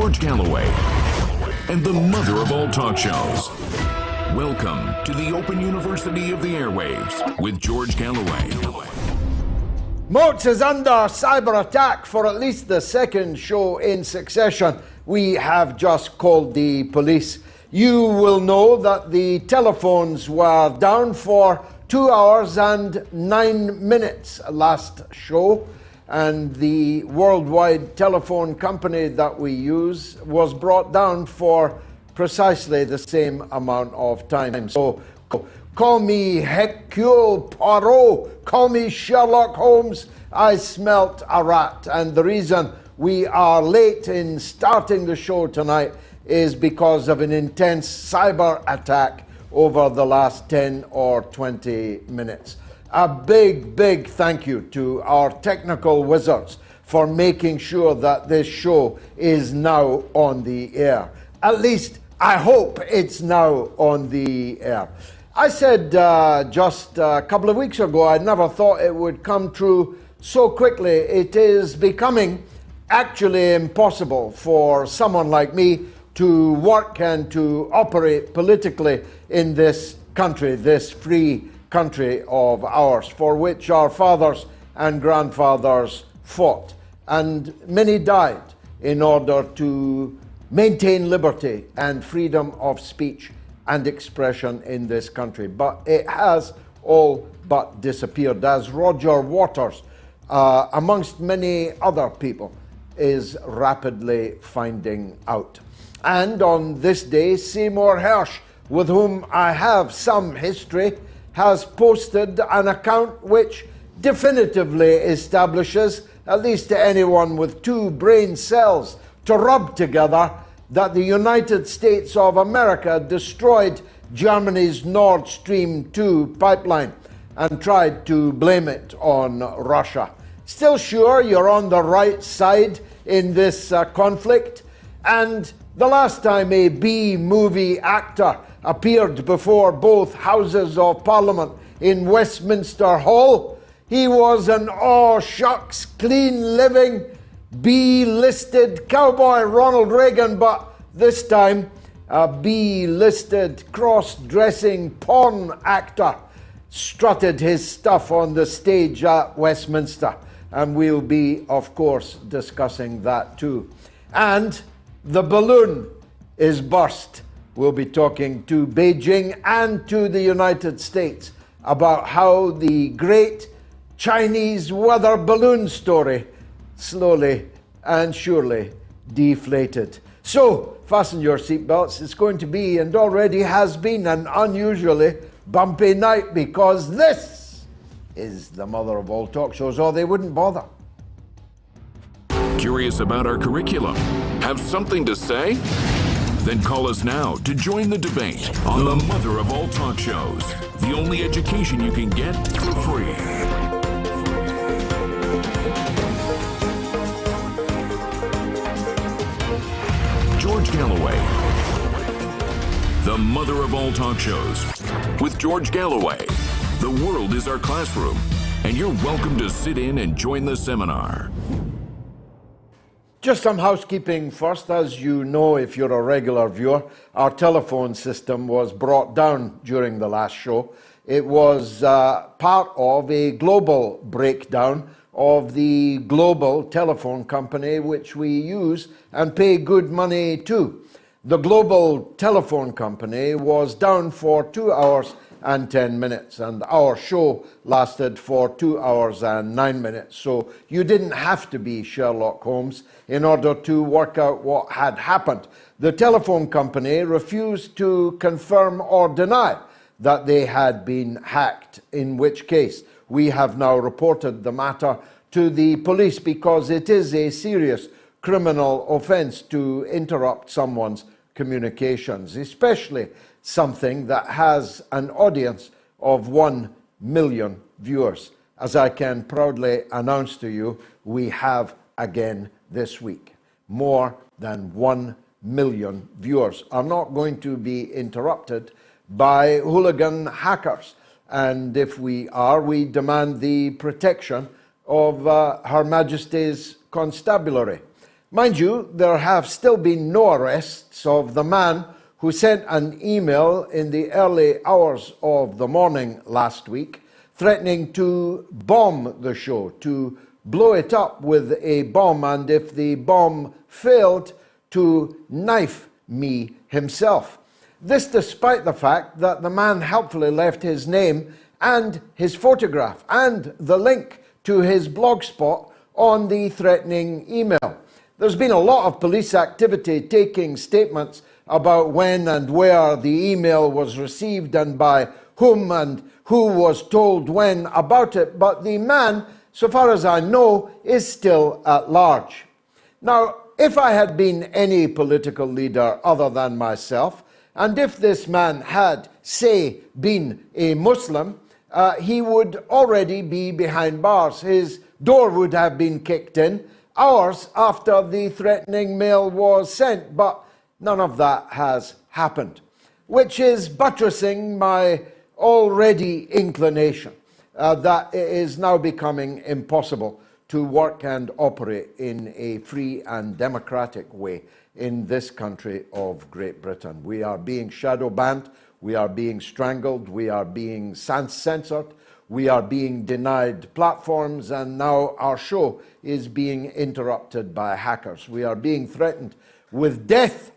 George Galloway, and the mother of all talk shows. Welcome to the Open University of the Airwaves with George Galloway. MOATS is under cyber attack for at least the second show in succession. We have just called the police. You will know that the telephones were down for 2 hours and 9 minutes last show, and the worldwide telephone company that we use was brought down for precisely the same amount of time. So call me Hercule Poirot, call me Sherlock Holmes, I smelt a rat. And the reason we are late in starting the show tonight is because of an intense cyber attack over the last 10 or 20 minutes. A big thank you to our technical wizards for making sure that this show is now on the air. At least I hope it's now on the air. I said just a couple of weeks ago I never thought it would come true so quickly. It is becoming actually impossible for someone like me to work and to operate politically in this country, this free country of ours, for which our fathers and grandfathers fought. And many died in order to maintain liberty and freedom of speech and expression in this country. But it has all but disappeared, as Roger Waters, amongst many other people, is rapidly finding out. And on this day, Seymour Hersh, with whom I have some history, has posted an account which definitively establishes, at least to anyone with two brain cells to rub together, that the United States of America destroyed Germany's Nord Stream 2 pipeline and tried to blame it on Russia. Still sure you're on the right side in this conflict? And the last time a B-movie actor appeared before both Houses of Parliament in Westminster Hall, he was an aw-shucks, clean-living, B-listed cowboy Ronald Reagan, but this time a B-listed cross-dressing porn actor strutted his stuff on the stage at Westminster, and we'll be, of course, discussing that too. And the balloon is burst. We'll be talking to Beijing and to the United States about how the great Chinese weather balloon story slowly and surely deflated. So, fasten your seatbelts. It's going to be, and already has been, an unusually bumpy night, because this is the mother of all talk shows, or they wouldn't bother. Curious about our curriculum? Have something to say? Then call us now to join the debate on the mother of all talk shows, the only education you can get for free. George Galloway, the mother of all talk shows, with George Galloway. The world is our classroom, and you're welcome to sit in and join the seminar. Just some housekeeping first. As you know, if you're a regular viewer, our telephone system was brought down during the last show. It was part of a global breakdown of the global telephone company which we use and pay good money to. The global telephone company was down for 2 hours and 10 minutes, and our show lasted for 2 hours and 9 minutes. So you didn't have to be Sherlock Holmes in order to work out what had happened. The telephone company refused to confirm or deny that they had been hacked, in which case we have now reported the matter to the police, because it is a serious criminal offence to interrupt someone's communications, especially something that has an audience of 1 million viewers. As I can proudly announce to you, we have again this week. More than 1 million viewers are not going to be interrupted by hooligan hackers. And if we are, we demand the protection of Her Majesty's Constabulary. Mind you, there have still been no arrests of the man who sent an email in the early hours of the morning last week threatening to bomb the show, to blow it up with a bomb, and if the bomb failed, to knife me himself. This despite the fact that the man helpfully left his name and his photograph and the link to his blog spot on the threatening email. There's been a lot of police activity taking statements about when and where the email was received and by whom and who was told when about it, but the man, so far as I know, is still at large. Now, if I had been any political leader other than myself, and if this man had, say, been a Muslim, he would already be behind bars. His door would have been kicked in hours after the threatening mail was sent, but none of that has happened, which is buttressing my already inclination that it is now becoming impossible to work and operate in a free and democratic way in this country of Great Britain. We are being shadow banned, we are being strangled, we are being censored, we are being denied platforms, and now our show is being interrupted by hackers. We are being threatened with death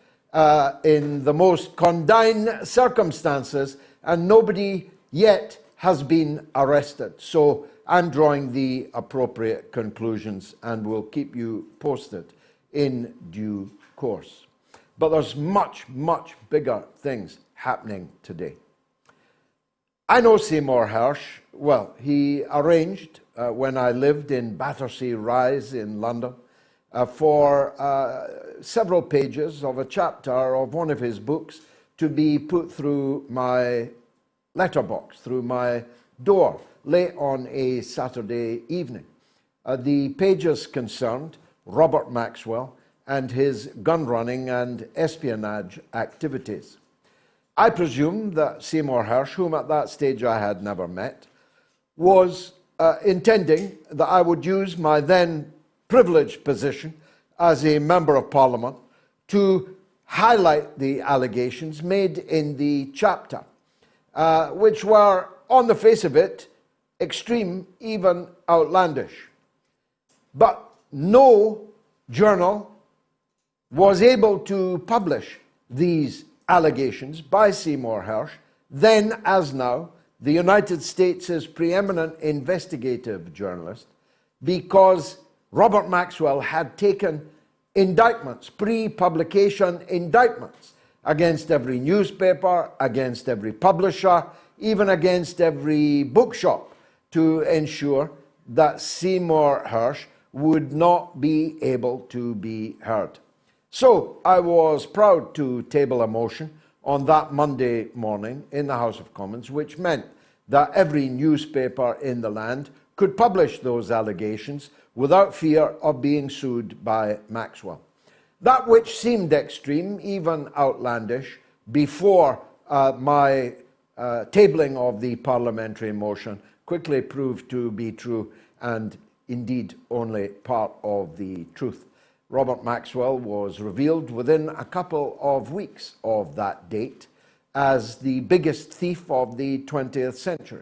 in the most condign circumstances, and nobody yet has been arrested. So I'm drawing the appropriate conclusions and will keep you posted in due course. But there's much, much bigger things happening today. I know Seymour Hersh well. He arranged, when I lived in Battersea Rise in London, for several pages of a chapter of one of his books to be put through my letterbox, through my door, late on a Saturday evening. The pages concerned Robert Maxwell and his gun running and espionage activities. I presume that Seymour Hersh, whom at that stage I had never met, was intending that I would use my then privileged position as a Member of Parliament to highlight the allegations made in the chapter, which were, on the face of it, extreme, even outlandish. But no journal was able to publish these allegations by Seymour Hersh, then as now, the United States' preeminent investigative journalist, because Robert Maxwell had taken indictments, pre-publication indictments, against every newspaper, against every publisher, even against every bookshop, to ensure that Seymour Hersh would not be able to be heard. So I was proud to table a motion on that Monday morning in the House of Commons, which meant that every newspaper in the land could publish those allegations without fear of being sued by Maxwell. That which seemed extreme, even outlandish, before my tabling of the parliamentary motion quickly proved to be true, and indeed only part of the truth. Robert Maxwell was revealed within a couple of weeks of that date as the biggest thief of the 20th century,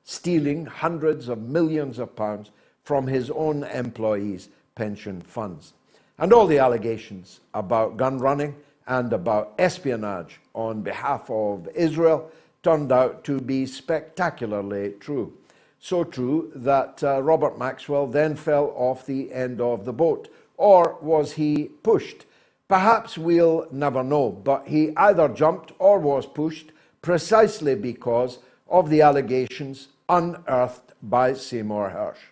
stealing hundreds of millions of pounds from his own employees' pension funds. And all the allegations about gun running and about espionage on behalf of Israel turned out to be spectacularly true. So true that Robert Maxwell then fell off the end of the boat. Or was he pushed? Perhaps we'll never know, but he either jumped or was pushed precisely because of the allegations unearthed by Seymour Hersh.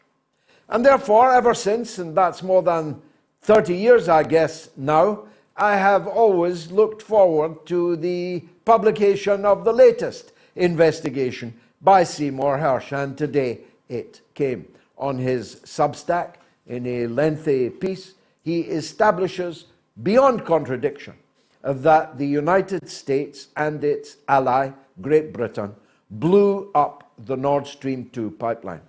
And therefore, ever since, and that's more than 30 years, I guess, now, I have always looked forward to the publication of the latest investigation by Seymour Hersh, and today it came. On his Substack, in a lengthy piece, he establishes beyond contradiction that the United States and its ally, Great Britain, blew up the Nord Stream 2 pipeline,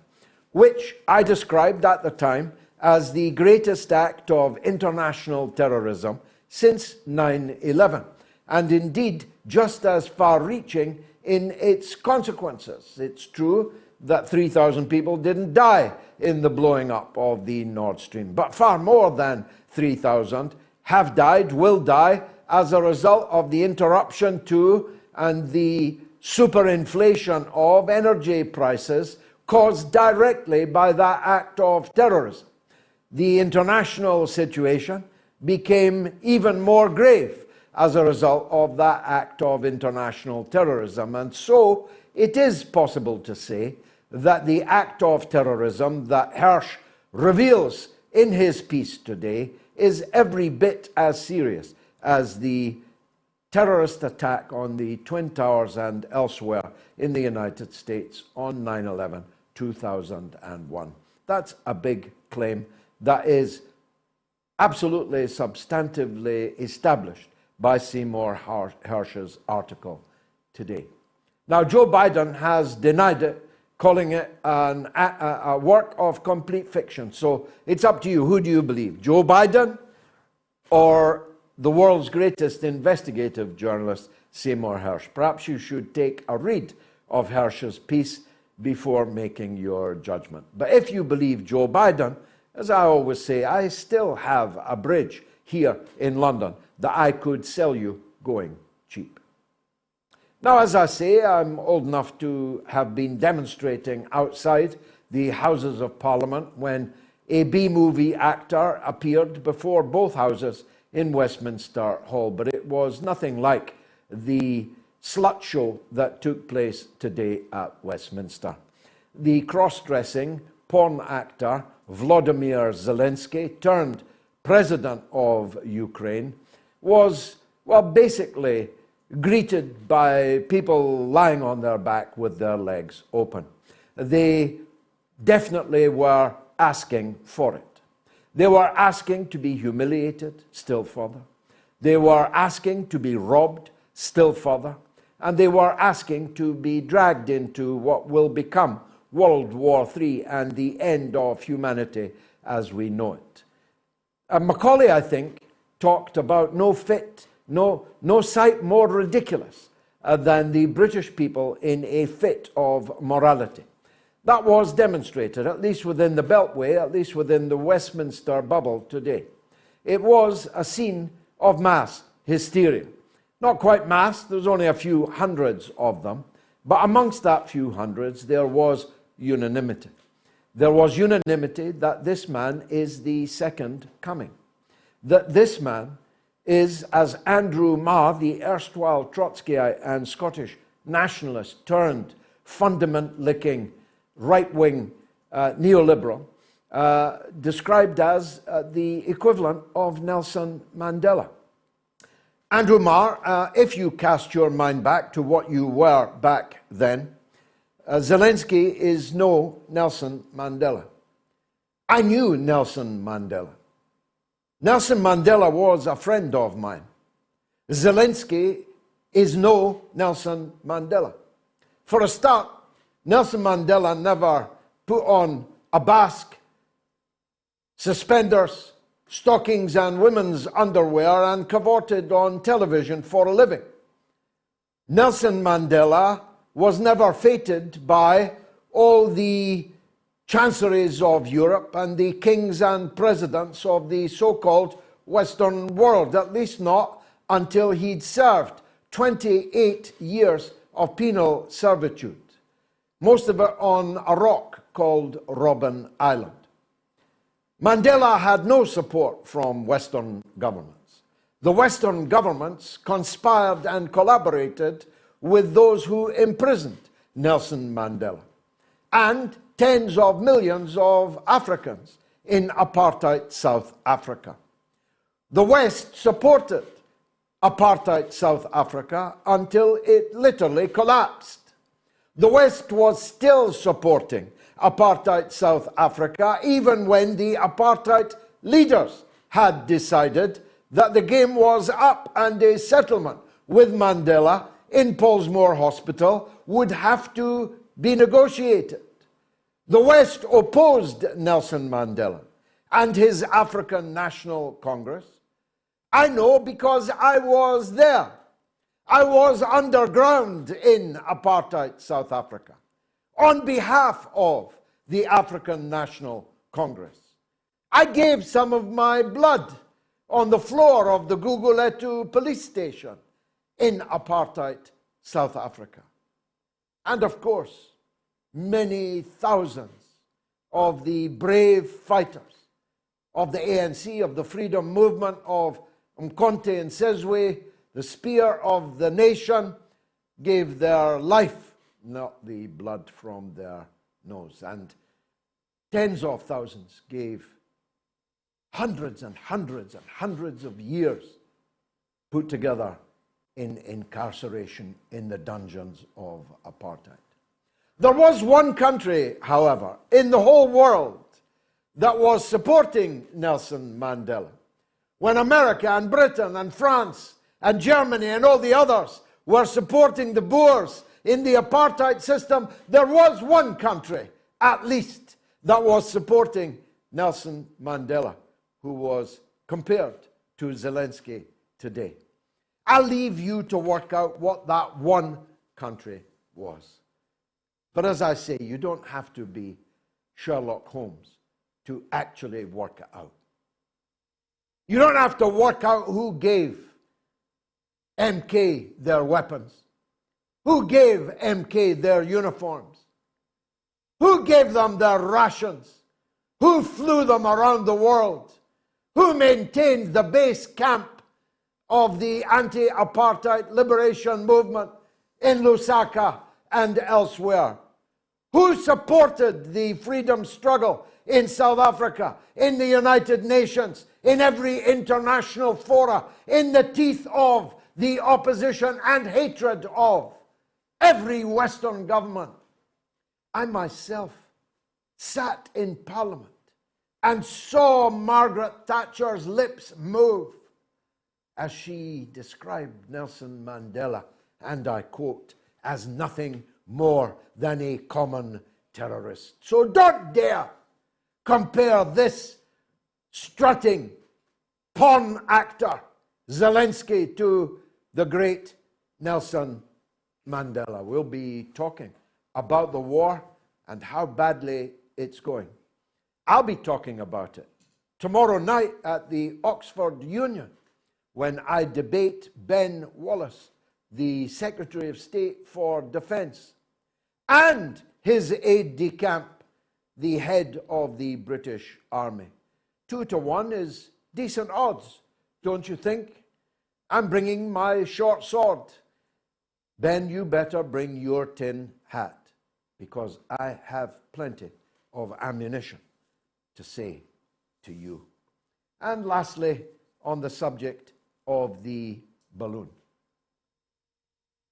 which I described at the time as the greatest act of international terrorism since 9/11, and indeed just as far-reaching in its consequences. It's true that 3,000 people didn't die in the blowing up of the Nord Stream, but far more than 3,000 have died, will die, as a result of the interruption to and the superinflation of energy prices caused directly by that act of terrorism. The international situation became even more grave as a result of that act of international terrorism. And so it is possible to say that the act of terrorism that Hersh reveals in his piece today is every bit as serious as the terrorist attack on the Twin Towers and elsewhere in the United States on 9/11, 2001. That's a big claim that is absolutely substantively established by Seymour Hersh's article today. Now, Joe Biden has denied it, calling it a work of complete fiction. So it's up to you. Who do you believe? Joe Biden or the world's greatest investigative journalist, Seymour Hersh? Perhaps you should take a read of Hersh's piece before making your judgment. But if you believe Joe Biden, as I always say, I still have a bridge here in London that I could sell you going cheap. Now, as I say, I'm old enough to have been demonstrating outside the Houses of Parliament when a B-movie actor appeared before both houses in Westminster Hall, but it was nothing like the slut show that took place today at Westminster. The cross-dressing porn actor Volodymyr Zelensky, turned president of Ukraine, was, well, basically greeted by people lying on their back with their legs open. They definitely were asking for it. They were asking to be humiliated still further. They were asking to be robbed still further. And they were asking to be dragged into what will become World War III and the end of humanity as we know it. Macaulay, I think, talked about no sight more ridiculous than the British people in a fit of morality. That was demonstrated, at least within the Beltway, at least within the Westminster bubble today. It was a scene of mass hysteria. Not quite mass, there's only a few hundreds of them, but amongst that few hundreds there was unanimity. There was unanimity that this man is the second coming. That this man is, as Andrew Marr, the erstwhile Trotskyite and Scottish nationalist turned fundament-licking right-wing neoliberal, described as the equivalent of Nelson Mandela. Andrew Marr, if you cast your mind back to what you were back then, Zelensky is no Nelson Mandela. I knew Nelson Mandela. Nelson Mandela was a friend of mine. Zelensky is no Nelson Mandela. For a start, Nelson Mandela never put on a basque, suspenders, stockings and women's underwear and cavorted on television for a living. Nelson Mandela was never fated by all the chanceries of Europe and the kings and presidents of the so-called Western world, at least not until he'd served 28 years of penal servitude, most of it on a rock called Robben Island. Mandela had no support from Western governments. The Western governments conspired and collaborated with those who imprisoned Nelson Mandela and tens of millions of Africans in apartheid South Africa. The West supported apartheid South Africa until it literally collapsed. The West was still supporting apartheid South Africa even when the apartheid leaders had decided that the game was up and a settlement with Mandela in Pollsmoor Hospital would have to be negotiated. The West opposed Nelson Mandela and his African National Congress. I know because I was there. I was underground in apartheid South Africa on behalf of the African National Congress. I gave some of my blood on the floor of the Guguletu police station in apartheid South Africa. And of course, many thousands of the brave fighters of the ANC, of the freedom movement, of Mkonte and Sizwe, the spear of the nation, gave their life, not the blood from their nose. And tens of thousands gave hundreds and hundreds and hundreds of years put together in incarceration in the dungeons of apartheid. There was one country, however, in the whole world that was supporting Nelson Mandela. When America and Britain and France and Germany and all the others were supporting the Boers in the apartheid system, there was one country, at least, that was supporting Nelson Mandela, who was compared to Zelensky today. I'll leave you to work out what that one country was. But as I say, you don't have to be Sherlock Holmes to actually work it out. You don't have to work out who gave MK their weapons, who gave MK their uniforms, who gave them their rations, who flew them around the world, who maintained the base camp of the anti-apartheid liberation movement in Lusaka and elsewhere, who supported the freedom struggle in South Africa, in the United Nations, in every international fora, in the teeth of the opposition and hatred of every Western government. I myself sat in Parliament and saw Margaret Thatcher's lips move as she described Nelson Mandela, and I quote, as nothing more than a common terrorist. So don't dare compare this strutting pawn actor, Zelensky, to the great Nelson Mandela. We'll be talking about the war and how badly it's going. I'll be talking about it tomorrow night at the Oxford Union when I debate Ben Wallace, the Secretary of State for Defence, and his aide-de-camp, the head of the British Army. 2-1 is decent odds, don't you think? I'm bringing my short sword. Ben, you better bring your tin hat, because I have plenty of ammunition to say to you. And lastly, on the subject of the balloon.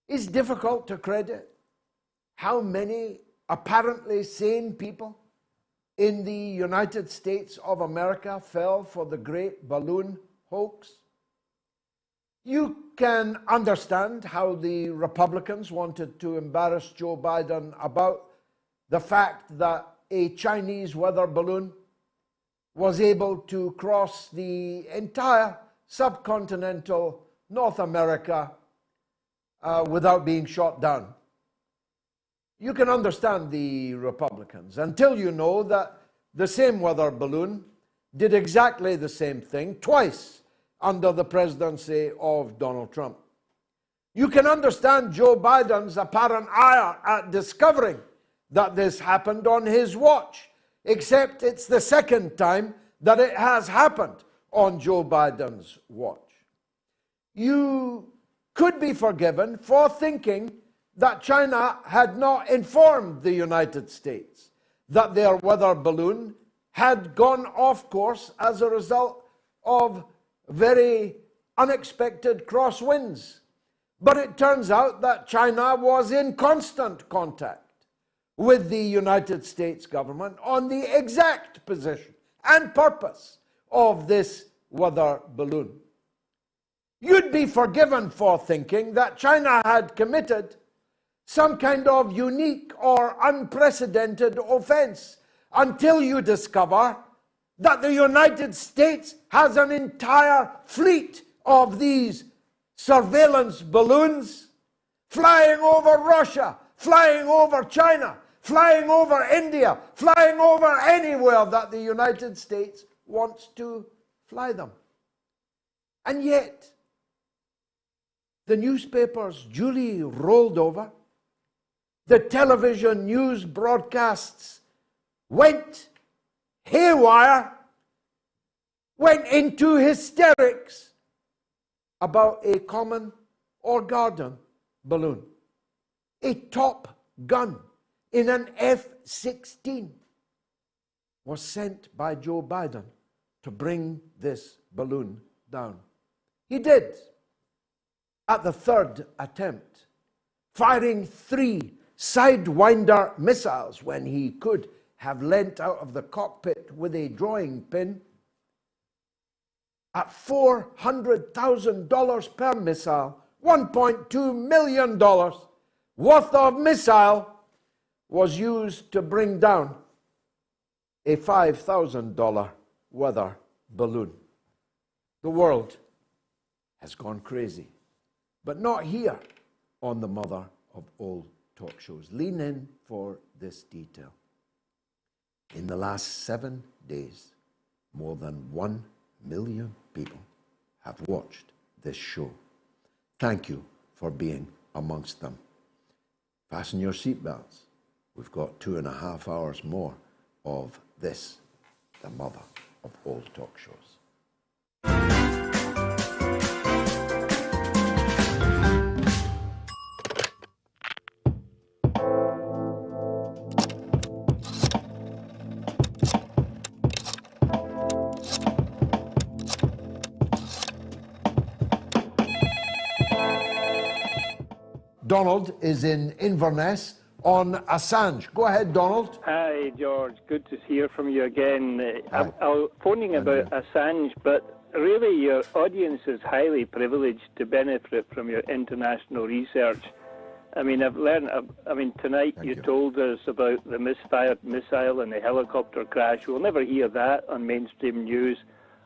It's difficult to credit how many apparently sane people in the United States of America fell for the great balloon hoax. You can understand how the Republicans wanted to embarrass Joe Biden about the fact that a Chinese weather balloon was able to cross the entire subcontinental North America without being shot down. You can understand the Republicans until you know that the same weather balloon did exactly the same thing twice under the presidency of Donald Trump. You can understand Joe Biden's apparent ire at discovering that this happened on his watch, except it's the second time that it has happened on Joe Biden's watch. You could be forgiven for thinking that China had not informed the United States that their weather balloon had gone off course as a result of very unexpected crosswinds. But it turns out that China was in constant contact with the United States government on the exact position and purpose of this weather balloon. You'd be forgiven for thinking that China had committed some kind of unique or unprecedented offense until you discover that the United States has an entire fleet of these surveillance balloons flying over Russia, flying over China, flying over India, flying over anywhere that the United States wants to fly them. And yet, the newspapers duly rolled over, the television news broadcasts went haywire, went into hysterics about a common or garden balloon. A Top Gun in an F-16 was sent by Joe Biden to bring this balloon down. He did, at the third attempt, firing 3 Sidewinder missiles when he could have leant out of the cockpit with a drawing pin. At $400,000 per missile, $1.2 million worth of missile was used to bring down a $5,000 weather balloon. The world has gone crazy, but not here on the mother of all talk shows. Lean in for this detail. In the last 7 days, more than 1 million people have watched this show. Thank you for being amongst them. Fasten your seatbelts. We've got 2.5 hours more of this, the mother of all talk shows. Donald is in Inverness on Assange. Go ahead, Donald. Hi, George. Good to hear from you again. I'm phoning about Assange, but really your audience is highly privileged to benefit from your international research. I mean, tonight you told us about the misfired missile and the helicopter crash. We'll never hear that on mainstream news.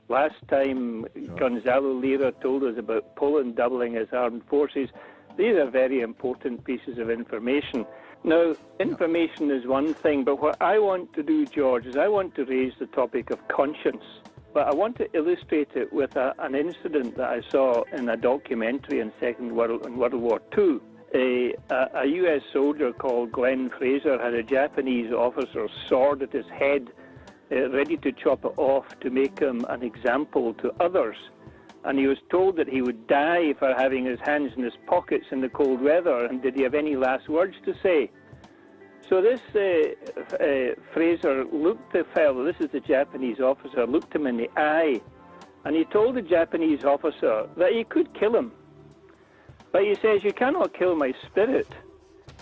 Last time, Gonzalo Lira told us about Poland doubling its armed forces. These are very important pieces of information. Now, information is one thing, but what I want to do, George, is I want to raise the topic of conscience. But I want to illustrate it with an incident that I saw in a documentary in World War II. A U.S. soldier called Glenn Fraser had a Japanese officer's sword at his head, ready to chop it off to make him an example to others. And he was told that he would die for having his hands in his pockets in the cold weather. And did he have any last words to say? So this Fraser looked the fellow, this is the Japanese officer, looked him in the eye, and he told the Japanese officer that he could kill him. But he says, "You cannot kill my spirit."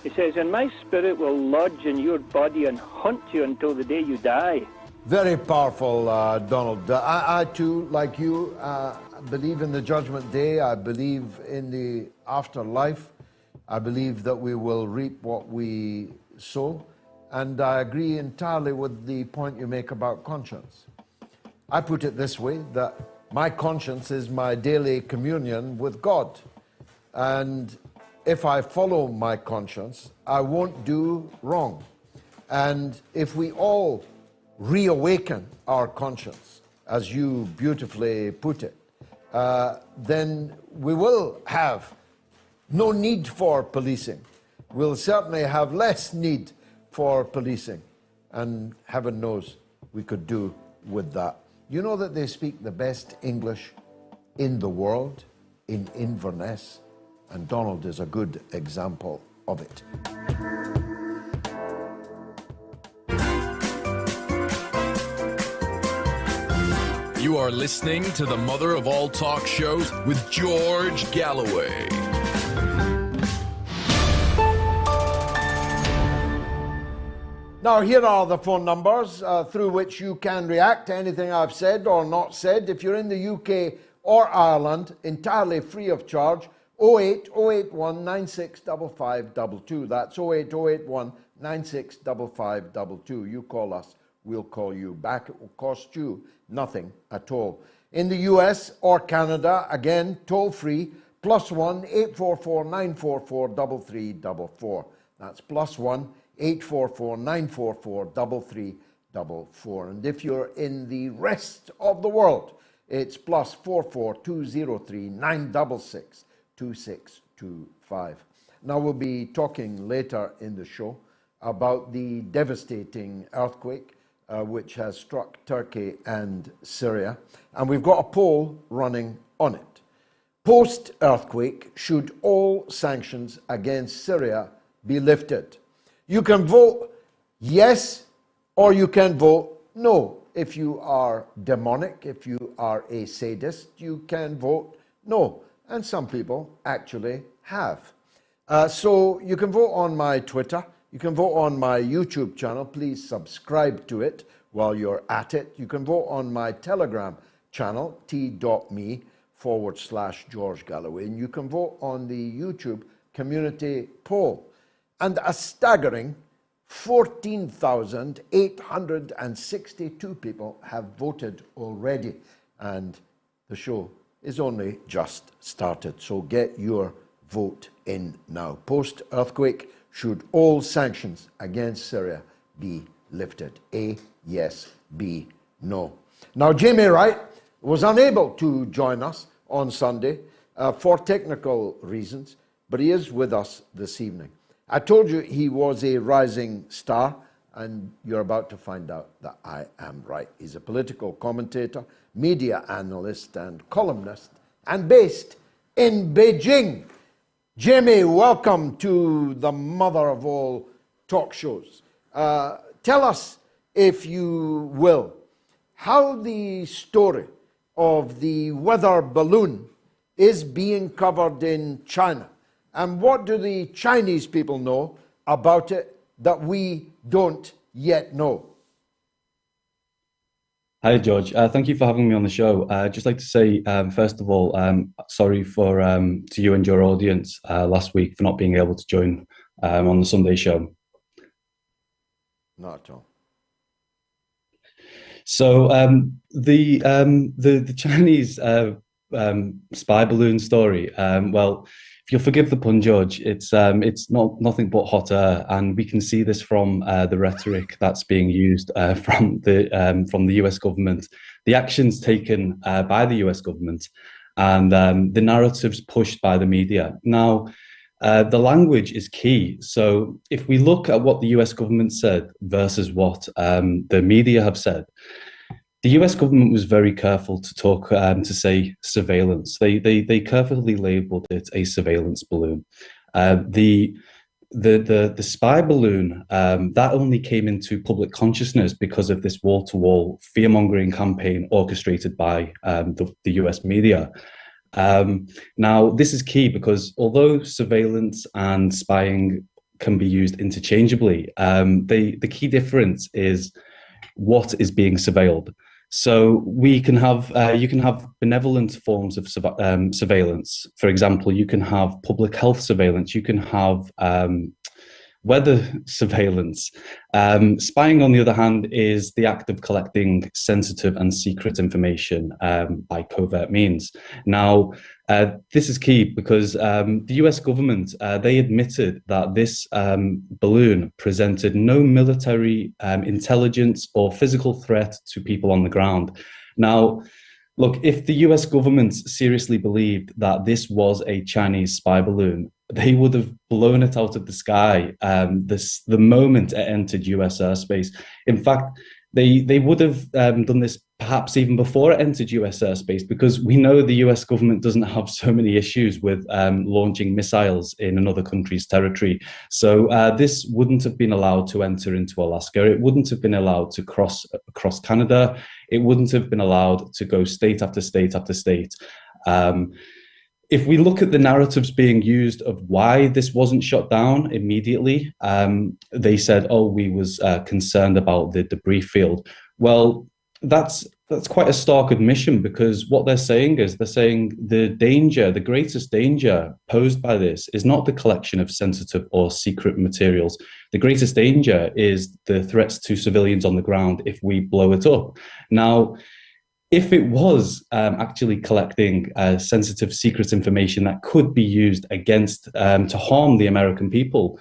He says, "And my spirit will lodge in your body and haunt you until the day you die." Very powerful, Donald. I too, like you, believe in the judgment day. I believe in the afterlife. I believe that we will reap what we sow. And I agree entirely with the point you make about conscience. I put it this way, that my conscience is my daily communion with God. And if I follow my conscience, I won't do wrong. And if we all reawaken our conscience, as you beautifully put it, then we will have no need for policing. We'll certainly have less need for policing. And heaven knows we could do with that. You know that they speak the best English in the world in Inverness, and Donald is a good example of it. You are listening to the mother of all talk shows with George Galloway. Now, here are the phone numbers through which you can react to anything I've said or not said. If you're in the UK or Ireland, entirely free of charge, 08 081 965522. That's 08 081 965522. You call us we'll call you back. It will cost you nothing at all. In the US or Canada, again, toll free, +1 844 944 3344. That's +1 844 944 3344. And if you're in the rest of the world, it's +44 203 966 2625. Now we'll be talking later in the show about the devastating earthquake which has struck Turkey and Syria. And we've got a poll running on it. Post-earthquake, should all sanctions against Syria be lifted? You can vote yes, or you can vote no. If you are demonic, if you are a sadist, you can vote no. And some people actually have. So you can vote on my Twitter. You can vote on my YouTube channel. Please subscribe to it while you're at it. You can vote on my Telegram channel, t.me/George Galloway. And you can vote on the YouTube community poll. And a staggering 14,862 people have voted already. And the show is only just started. So get your vote in now. Post-earthquake, should all sanctions against Syria be lifted? A, yes. B, no. Now, Jamie Wright was unable to join us on Sunday for technical reasons, but he is with us this evening. I told you he was a rising star, and you're about to find out that I am right. He's a political commentator, media analyst, and columnist, and based in Beijing. Jamie, welcome to the mother of all talk shows. Tell us, if you will, how the story of the weather balloon is being covered in China. And what do the Chinese people know about it that we don't yet know? Hi, George. Thank you for having me on the show. I'd just like to say, first of all, sorry to you and your audience last week for not being able to join on the Sunday show. Not at all. So the Chinese spy balloon story. Well, if you'll forgive the pun, George, it's nothing but hot air, and we can see this from the rhetoric that's being used from the US government, the actions taken by the US government, and the narratives pushed by the media. Now, the language is key. So if we look at what the US government said versus what the media have said, the US government was very careful to talk to say surveillance. They carefully labeled it a surveillance balloon. The spy balloon that only came into public consciousness because of this wall-to-wall fear-mongering campaign orchestrated by the US media. Now, this is key because although surveillance and spying can be used interchangeably, the key difference is what is being surveilled. So we can have you can have benevolent forms of surveillance. For example, you can have public health surveillance. You can have weather surveillance. Spying, on the other hand, is the act of collecting sensitive and secret information by covert means. Now, this is key because the US government, they admitted that this balloon presented no military intelligence or physical threat to people on the ground. Now, look, if the US government seriously believed that this was a Chinese spy balloon, they would have blown it out of the sky the moment it entered US airspace. In fact, they would have done this perhaps even before it entered US airspace, because we know the US government doesn't have so many issues with launching missiles in another country's territory. So this wouldn't have been allowed to enter into Alaska. It wouldn't have been allowed to cross across Canada. It wouldn't have been allowed to go state after state after state. If we look at the narratives being used of why this wasn't shot down immediately, they said, "Oh, we was concerned about the debris field." Well, that's that's quite a stark admission, because what they're saying is the greatest danger posed by this is not the collection of sensitive or secret materials. The greatest danger is the threats to civilians on the ground if we blow it up. Now, if it was actually collecting sensitive, secret information that could be used against to harm the American people,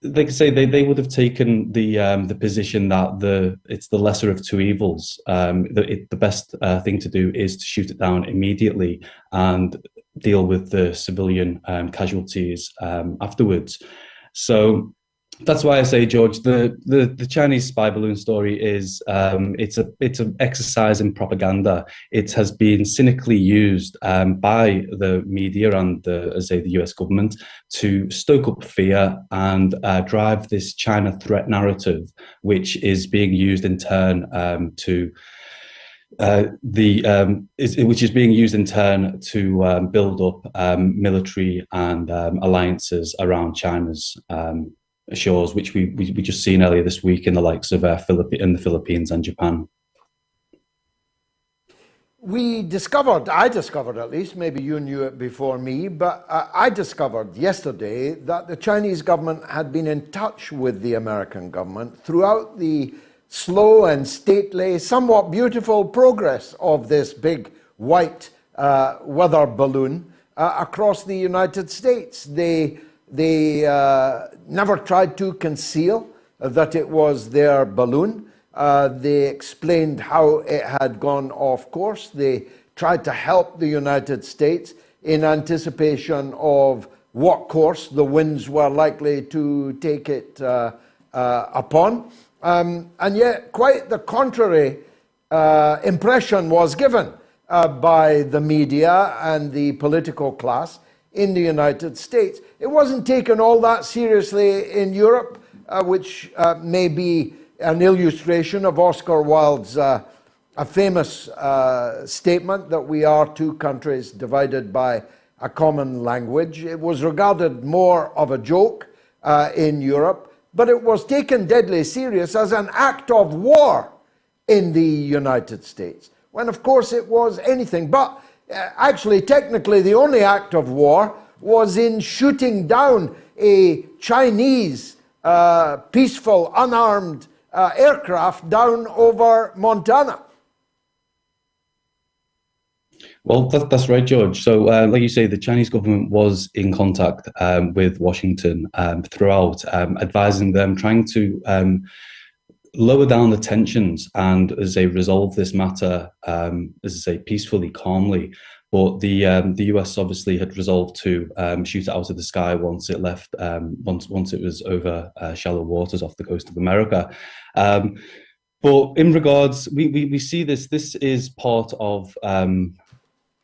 they could say they would have taken the position that it's the lesser of two evils. The best thing to do is to shoot it down immediately and deal with the civilian casualties afterwards. So that's why I say, George, the Chinese spy balloon story is it's an exercise in propaganda. It has been cynically used by the media and the US government to stoke up fear and drive this China threat narrative, which is being used in turn build up military and alliances around China's shores, which we just seen earlier this week in the likes of the Philippines and Japan. I discovered at least, maybe you knew it before me, but I discovered yesterday that the Chinese government had been in touch with the American government throughout the slow and stately, somewhat beautiful progress of this big white weather balloon across the United States. They never tried to conceal that it was their balloon. They explained how it had gone off course. They tried to help the United States in anticipation of what course the winds were likely to take it upon. And yet quite the contrary impression was given by the media and the political class in the United States. It wasn't taken all that seriously in Europe, which may be an illustration of Oscar Wilde's a famous statement that we are two countries divided by a common language. It was regarded more of a joke in Europe, but it was taken deadly serious as an act of war in the United States, when of course it was anything but. Actually, technically, the only act of war was in shooting down a Chinese peaceful, unarmed aircraft down over Montana. Well, that's right, George. So, like you say, the Chinese government was in contact with Washington throughout, advising them, trying to lower down the tensions and, as they resolve this matter, as I say, peacefully, calmly. But the US obviously had resolved to shoot it out of the sky once it left, once it was over shallow waters off the coast of America. But in regards, we see this is part of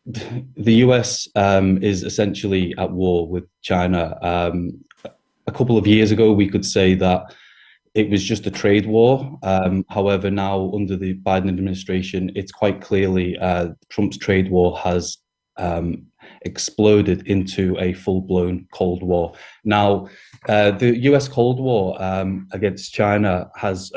the US is essentially at war with China. A couple of years ago, we could say that it was just a trade war. However, now under the Biden administration, it's quite clearly Trump's trade war has exploded into a full-blown Cold War. Now, the US Cold War against China has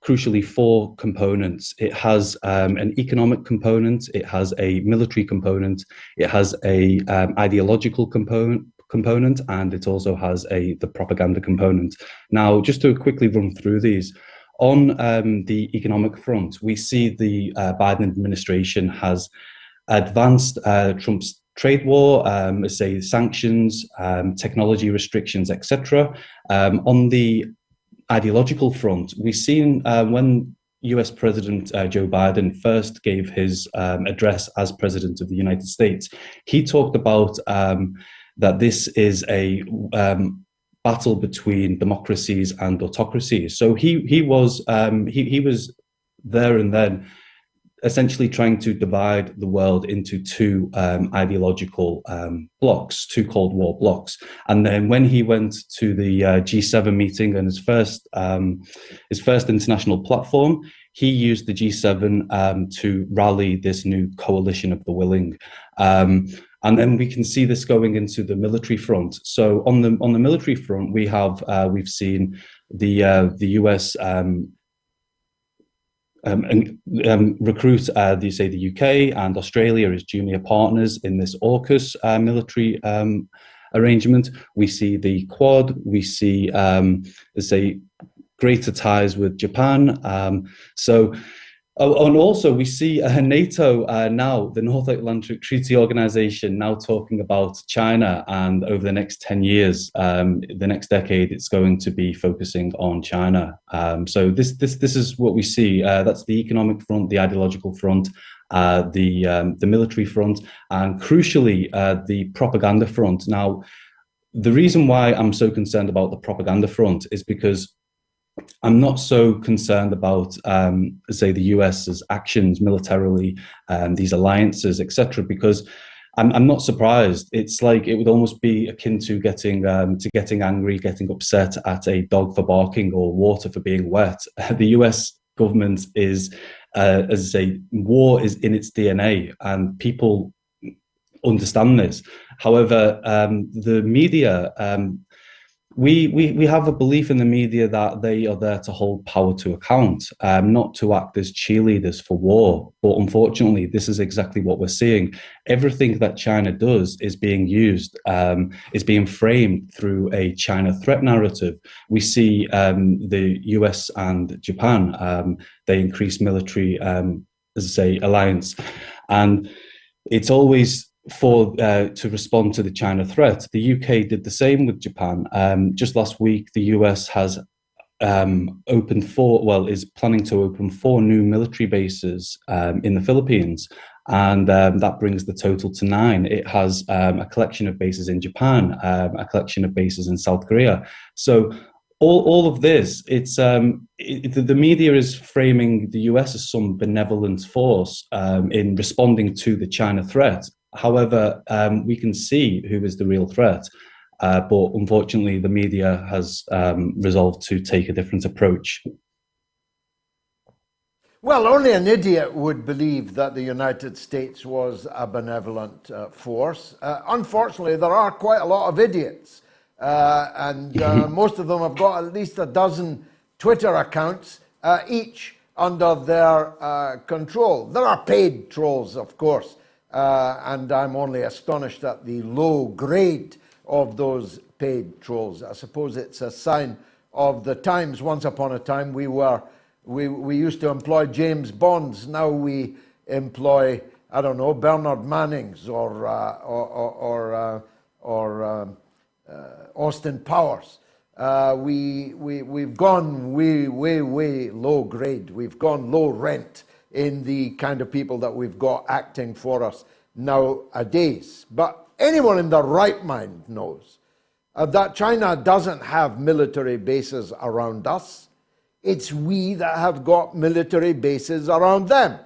crucially four components. It has an economic component, it has a military component, it has a ideological component, and it also has the propaganda component. Now, just to quickly run through these, on the economic front, we see the Biden administration has advanced Trump's trade war, say sanctions, technology restrictions, etc. On the ideological front, we've seen when US President Joe Biden first gave his address as President of the United States, he talked about that this is a battle between democracies and autocracies. So he was there and then essentially trying to divide the world into two ideological blocks, two Cold War blocks. And then when he went to the G7 meeting and his first international platform, he used the G7 to rally this new coalition of the willing. And then we can see this going into the military front. So on the military front, we've seen the US recruit the UK and Australia as junior partners in this AUKUS military arrangement. We see the Quad. We see, greater ties with Japan. And also we see NATO now, the North Atlantic Treaty Organization, now talking about China, and over the next 10 years, the next decade, it's going to be focusing on China. So this is what we see. That's the economic front, the ideological front, the military front, and crucially, the propaganda front. Now, the reason why I'm so concerned about the propaganda front is because I'm not so concerned about, say, the US's actions militarily, these alliances, etc., because I'm not surprised. It's like it would almost be akin to getting angry, getting upset at a dog for barking or water for being wet. The US government is, as I say, war is in its DNA, and people understand this. However, the media. We have a belief in the media that they are there to hold power to account, not to act as cheerleaders for war. But unfortunately, this is exactly what we're seeing. Everything that China does is being used, is being framed through a China threat narrative. We see the US and Japan, they increase military, as I say, alliance. And it's always to respond to the China threat. The UK did the same with Japan. Just last week, the US has is planning to open 4 new military bases in the Philippines, and that brings the total to 9. It has a collection of bases in Japan, a collection of bases in South Korea. So all of this, the media is framing the US as some benevolent force in responding to the China threat. However, we can see who is the real threat, but unfortunately, the media has resolved to take a different approach. Well, only an idiot would believe that the United States was a benevolent force. Unfortunately, there are quite a lot of idiots, and most of them have got at least a dozen Twitter accounts, each under their control. There are paid trolls, of course. And I'm only astonished at the low grade of those paid trolls. I suppose it's a sign of the times. Once upon a time, we used to employ James Bonds. Now we employ, I don't know, Bernard Mannings or Austin Powers. We've gone way low grade. We've gone low rent in the kind of people that we've got acting for us nowadays. But anyone in their right mind knows that China doesn't have military bases around us. It's we that have got military bases around them.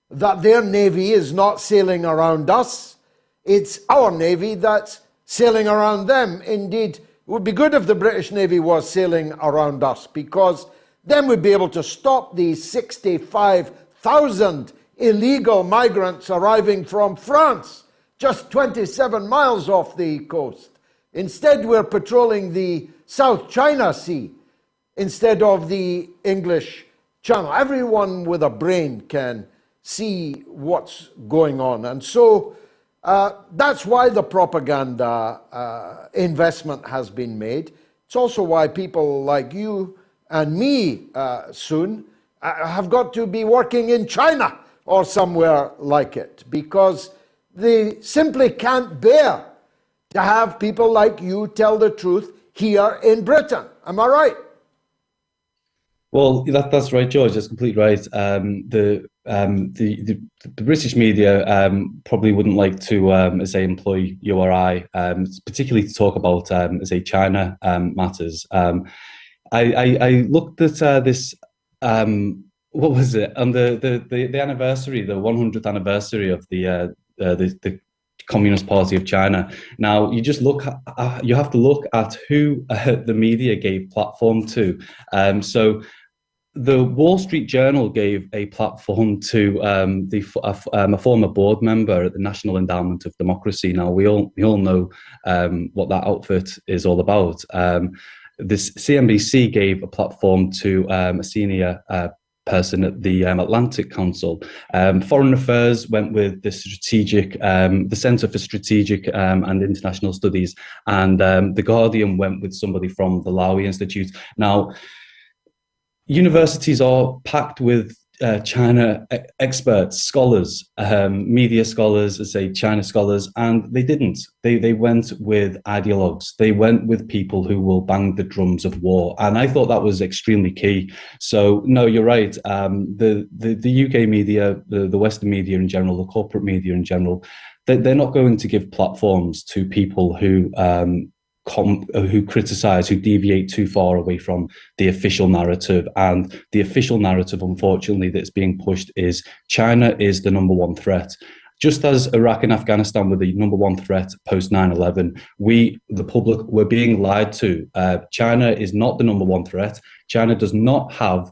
That their navy is not sailing around us. It's our navy that's sailing around them. Indeed, it would be good if the British Navy was sailing around us, because then we'd be able to stop these 65,000 illegal migrants arriving from France, just 27 miles off the coast. Instead, we're patrolling the South China Sea instead of the English Channel. Everyone with a brain can see what's going on. And so that's why the propaganda investment has been made. It's also why people like you and me soon have got to be working in China or somewhere like it, because they simply can't bear to have people like you tell the truth here in Britain. Am I right? Well, that's right, George. That's completely right. The British media probably wouldn't like to, say, employ you or I, particularly to talk about, say, China matters. I looked at this. What was it? On the anniversary, the 100th anniversary of the Communist Party of China. Now, you just look. You have to look at who the media gave platform to. So, the Wall Street Journal gave a platform to a former board member at the National Endowment of Democracy. Now, we all know what that outfit is all about. This CNBC gave a platform to a senior person at the Atlantic Council. Foreign Affairs went with the Centre for Strategic and International Studies, and The Guardian went with somebody from the Lowy Institute. Now, universities are packed with China experts, scholars, media scholars, let's say China scholars, and they didn't. They went with ideologues. They went with people who will bang the drums of war, and I thought that was extremely key. So no, you're right. The UK media, the Western media in general, the corporate media in general, they're not going to give platforms to people who criticize, who deviate too far away from the official narrative. And the official narrative, unfortunately, that's being pushed is China is the number one threat. Just as Iraq and Afghanistan were the number one threat post 9/11, we, the public, were being lied to. China is not the number one threat. China does not have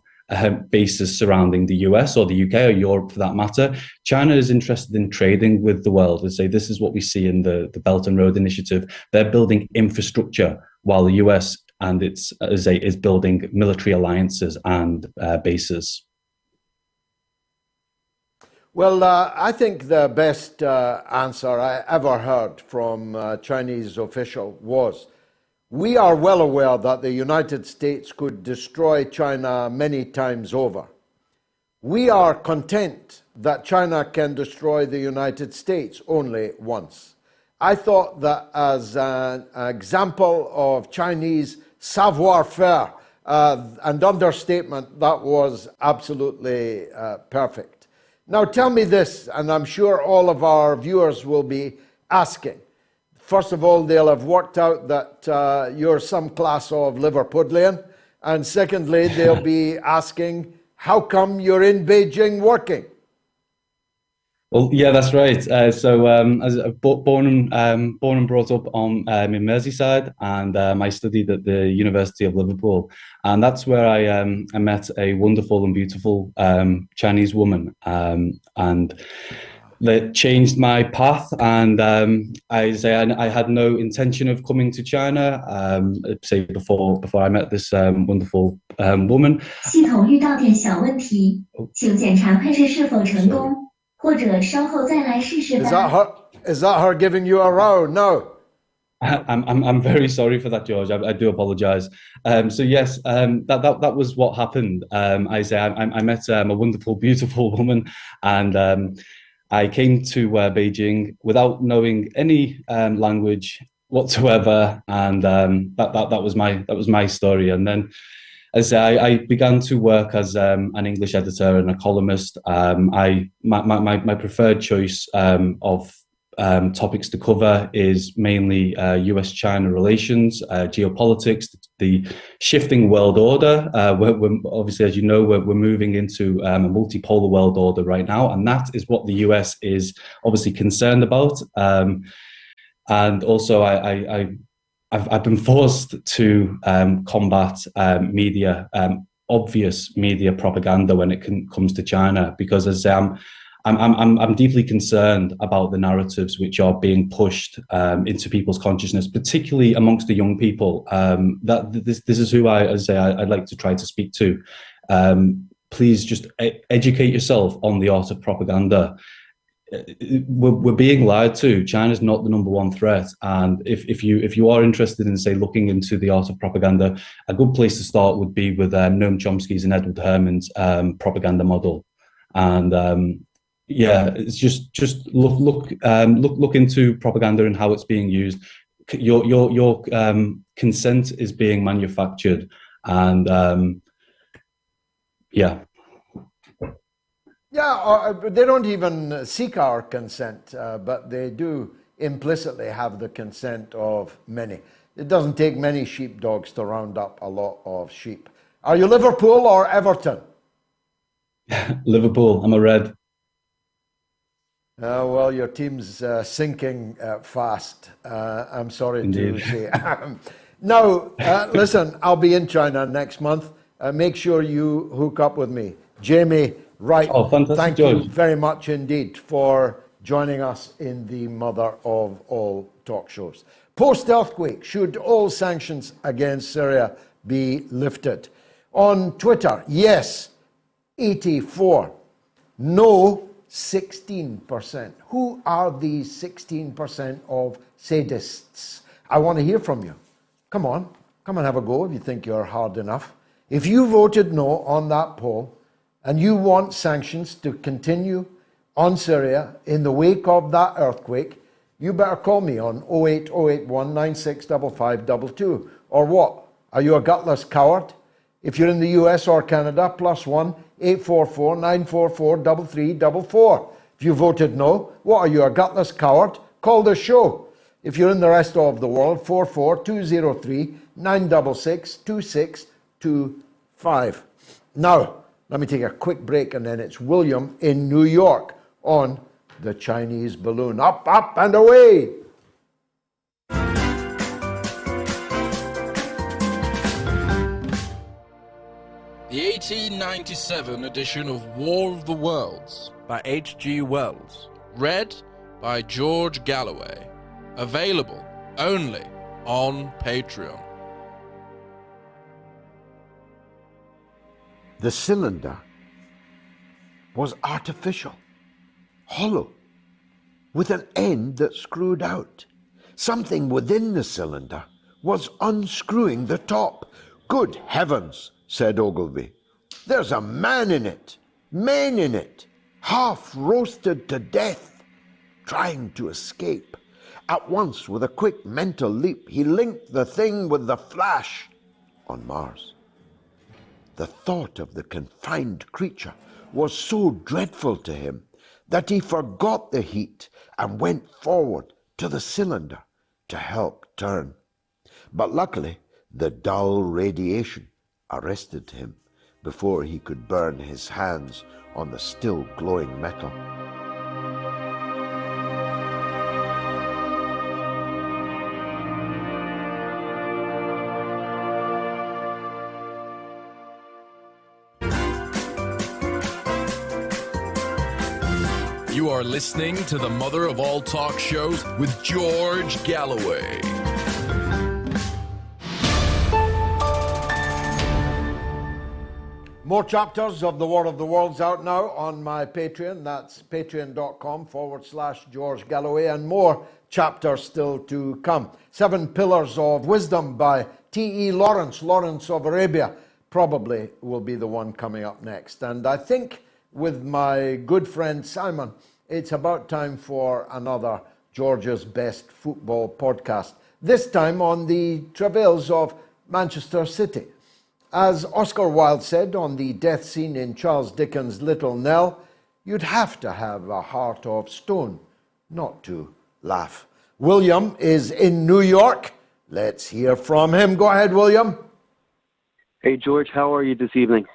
bases surrounding the US or the UK or Europe for that matter. China is interested in trading with the world. They say this is what we see in the Belt and Road Initiative. They're building infrastructure while the US and is building military alliances and bases. Well, I think the best answer I ever heard from a Chinese official was, we are well aware that the United States could destroy China many times over. We are content that China can destroy the United States only once. I thought that as an example of Chinese savoir-faire and understatement, that was absolutely perfect. Now tell me this, and I'm sure all of our viewers will be asking. First of all, they'll have worked out that you're some class of Liverpudlian. And secondly, they'll be asking, how come you're in Beijing working? Well, yeah, that's right. As born and brought up in Merseyside, and I studied at the University of Liverpool, and that's where I met a wonderful and beautiful Chinese woman, and that changed my path. And I had no intention of coming to China. Say before I met this wonderful woman. 系统遇到点小问题，请检查配置是否成功。 或者稍后再来试试吧。Is that her giving you a row? No. I'm very sorry for that, George. I do apologise. So yes, that was what happened. I met a wonderful, beautiful woman, and I came to Beijing without knowing any language whatsoever, and that was my story. And then, as I began to work as an English editor and a columnist, my preferred choice of topics to cover is mainly US-China relations, geopolitics, the shifting world order. We're obviously, as you know, we're moving into a multipolar world order right now, and that is what the US is obviously concerned about. And also, I've been forced to combat obvious media propaganda when it comes to China, because as I'm deeply concerned about the narratives which are being pushed into people's consciousness, particularly amongst the young people. That this is who I'd like to try to speak to. Please just educate yourself on the art of propaganda. We're being lied to. China's not the number one threat, and if you are interested in, say, looking into the art of propaganda, a good place to start would be with Noam Chomsky's and Edward Herman's propaganda model. And yeah, it's just look into propaganda and how it's being used. Your consent is being manufactured, and yeah. Yeah, they don't even seek our consent, but they do implicitly have the consent of many. It doesn't take many sheepdogs to round up a lot of sheep. Are you Liverpool or Everton? Liverpool. I'm a Red. Well, your team's sinking fast. I'm sorry Indeed. to say. Now, listen, I'll be in China next month. Make sure you hook up with me. Jamie Wright, oh, fantastic, thank George. you very much indeed for joining us in the mother of all talk shows. Post-earthquake, should all sanctions against Syria be lifted? On Twitter, yes, 84. No, 16%. Who are these 16% of sadists? I want to hear from you. Come on have a go if you think you're hard enough. If you voted no on that poll and you want sanctions to continue on Syria in the wake of that earthquake, you better call me on 08081 965522. Or what? Are you a gutless coward? If you're in the US or Canada, +1 844 944 3344. If you voted no, what are you, a gutless coward? Call the show. If you're in the rest of the world, 44203 966 2625. Now, let me take a quick break and then it's William in New York on the Chinese balloon. Up, up and away! The 1897 edition of War of the Worlds by H.G. Wells. Read by George Galloway. Available only on Patreon. The cylinder was artificial, hollow, with an end that screwed out. Something within the cylinder was unscrewing the top. Good heavens, said Ogilvy. There's a man in it, men in it, half roasted to death, trying to escape. At once, with a quick mental leap, he linked the thing with the flash on Mars. The thought of the confined creature was so dreadful to him that he forgot the heat and went forward to the cylinder to help turn. But luckily, the dull radiation arrested him before he could burn his hands on the still glowing metal. You are listening to the mother of all talk shows with George Galloway. More chapters of The War of the Worlds out now on my Patreon. That's patreon.com/George Galloway, and more chapters still to come. 7 Pillars of Wisdom by T.E. Lawrence of Arabia, probably will be the one coming up next. And I think with my good friend Simon, it's about time for another George's Best Football podcast, this time on the travails of Manchester City. As Oscar Wilde said on the death scene in Charles Dickens' Little Nell, you'd have to have a heart of stone not to laugh. William is in New York. Let's hear from him. Go ahead, William. Hey, George, how are you this evening?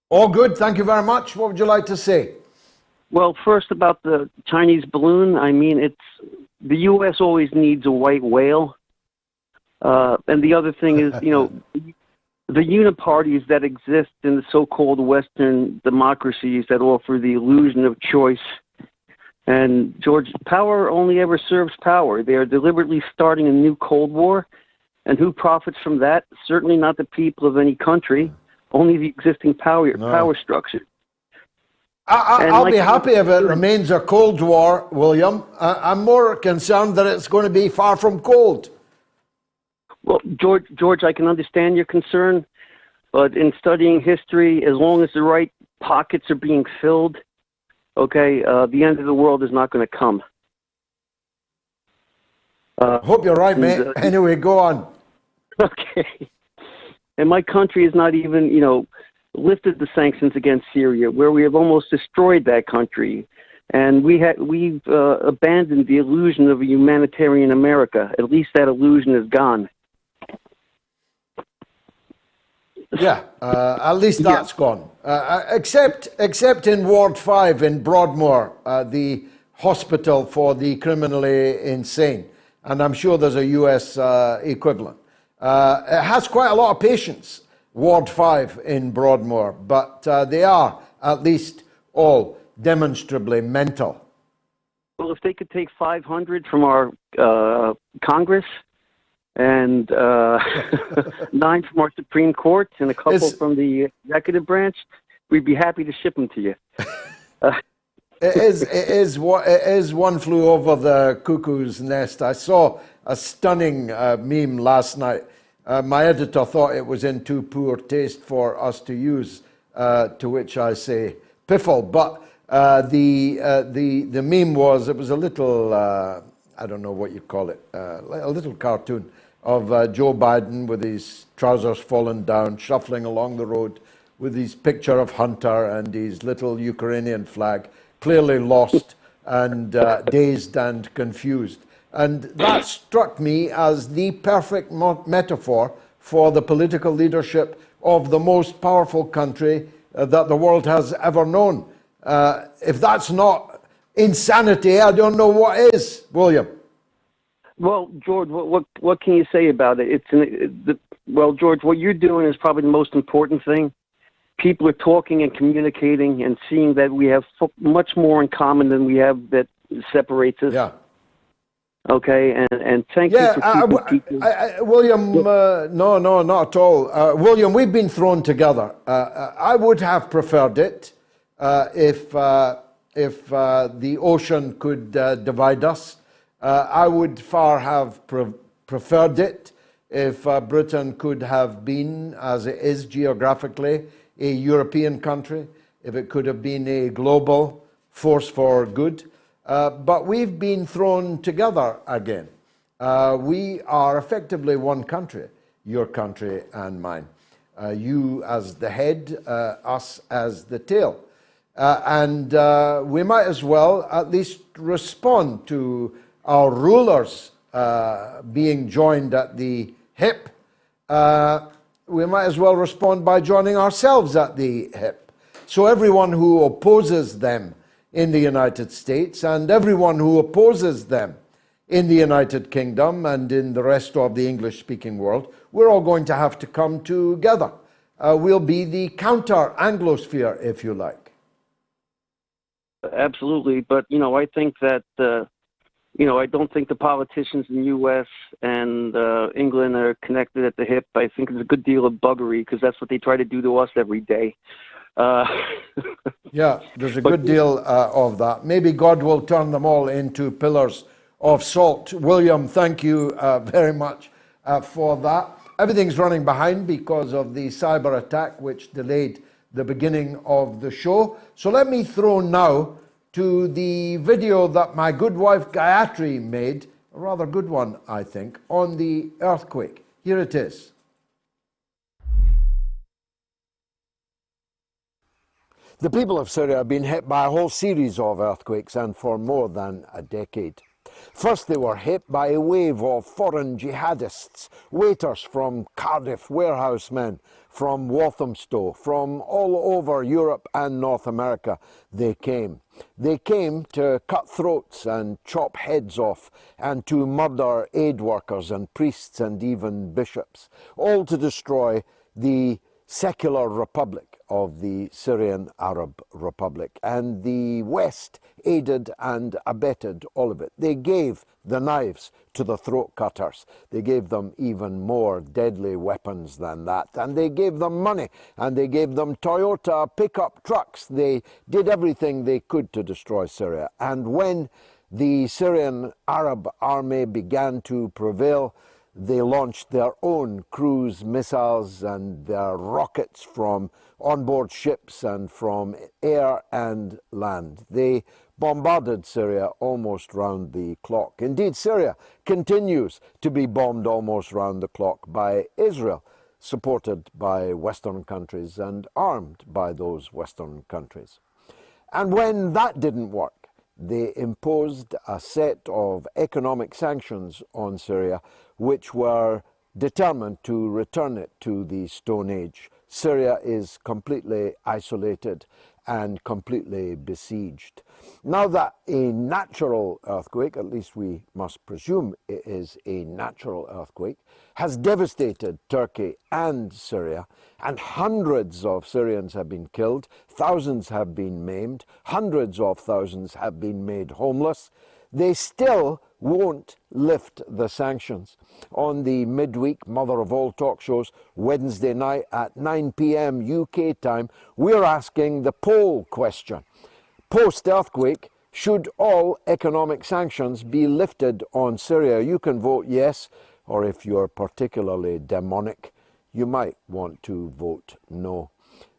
All good, thank you very much. What would you like to say? Well, first about the Chinese balloon, I mean, the U.S. always needs a white whale. And the other thing is, you know, the uniparties that exist in the so-called Western democracies that offer the illusion of choice. And, George, power only ever serves power. They are deliberately starting a new Cold War. And who profits from that? Certainly not the people of any country, only the existing power structure. I'll be happy if it remains a Cold War, William. I'm more concerned that it's going to be far from cold. Well, George, I can understand your concern, but in studying history, as long as the right pockets are being filled, okay, the end of the world is not going to come. Hope you're right, mate. Anyway, go on. Okay. And my country has not even, you know, lifted the sanctions against Syria, where we have almost destroyed that country. And we've abandoned the illusion of a humanitarian America. At least that illusion is gone. Yeah, at least that's gone. Except in Ward 5 in Broadmoor, the hospital for the criminally insane. And I'm sure there's a US equivalent. It has quite a lot of patients, Ward 5 in Broadmoor, but they are at least all demonstrably mental. Well, if they could take 500 from our Congress and 9 from our Supreme Court, and a couple from the executive branch, we'd be happy to ship them to you. It is one flew over the cuckoo's nest. I saw a stunning meme last night. My editor thought it was in too poor taste for us to use, to which I say piffle. But the meme was, it was a little, I don't know what you call it, a little cartoon of Joe Biden with his trousers fallen down, shuffling along the road with his picture of Hunter and his little Ukrainian flag, clearly lost and dazed and confused. And that struck me as the perfect metaphor for the political leadership of the most powerful country that the world has ever known. If that's not insanity, I don't know what is, William. Well, George, what can you say about it? Well, George, what you're doing is probably the most important thing. People are talking and communicating and seeing that we have much more in common than we have that separates us. Yeah. Okay, and thank you for keeping William, no, not at all. William, we've been thrown together. I would have preferred it if the ocean could divide us. I would far have preferred it if Britain could have been, as it is geographically, a European country, if it could have been a global force for good. But we've been thrown together again. We are effectively one country, your country and mine. You as the head, us as the tail. And we might as well at least respond to our rulers being joined at the hip. We might as well respond by joining ourselves at the hip. So everyone who opposes them in the United States and everyone who opposes them in the United Kingdom and in the rest of the English-speaking world, we're all going to have to come together. We'll be the counter-Anglosphere, if you like. Absolutely, but I think that I don't think the politicians in the U.S. and England are connected at the hip. I think there's a good deal of buggery because that's what they try to do to us every day. Yeah, there's a good deal of that. Maybe God will turn them all into pillars of salt. William, thank you very much for that. Everything's running behind because of the cyber attack, which delayed the beginning of the show. So let me throw now to the video that my good wife Gayatri made, a rather good one, I think, on the earthquake. Here it is. The people of Syria have been hit by a whole series of earthquakes, and for more than a decade. First, they were hit by a wave of foreign jihadists, waiters from Cardiff, warehousemen from Walthamstow, from all over Europe and North America they came. They came to cut throats and chop heads off and to murder aid workers and priests and even bishops, all to destroy the secular republic of the Syrian Arab Republic. And the West aided and abetted all of it. They gave the knives to the throat cutters. They gave them even more deadly weapons than that. And they gave them money, and they gave them Toyota pickup trucks. They did everything they could to destroy Syria. And when the Syrian Arab army began to prevail, they launched their own cruise missiles and their rockets from onboard ships and from air and land. They bombarded Syria almost round the clock. Indeed, Syria continues to be bombed almost round the clock by Israel, supported by Western countries and armed by those Western countries. And when that didn't work, they imposed a set of economic sanctions on Syria which were determined to return it to the Stone Age. Syria is completely isolated and completely besieged. Now that a natural earthquake, at least we must presume it is a natural earthquake, has devastated Turkey and Syria, and hundreds of Syrians have been killed, thousands have been maimed, hundreds of thousands have been made homeless, they still won't lift the sanctions. On the midweek mother of all talk shows, Wednesday night at 9 p.m. UK time, we're asking the poll question. Post-earthquake, should all economic sanctions be lifted on Syria? You can vote yes, or if you're particularly demonic, you might want to vote no.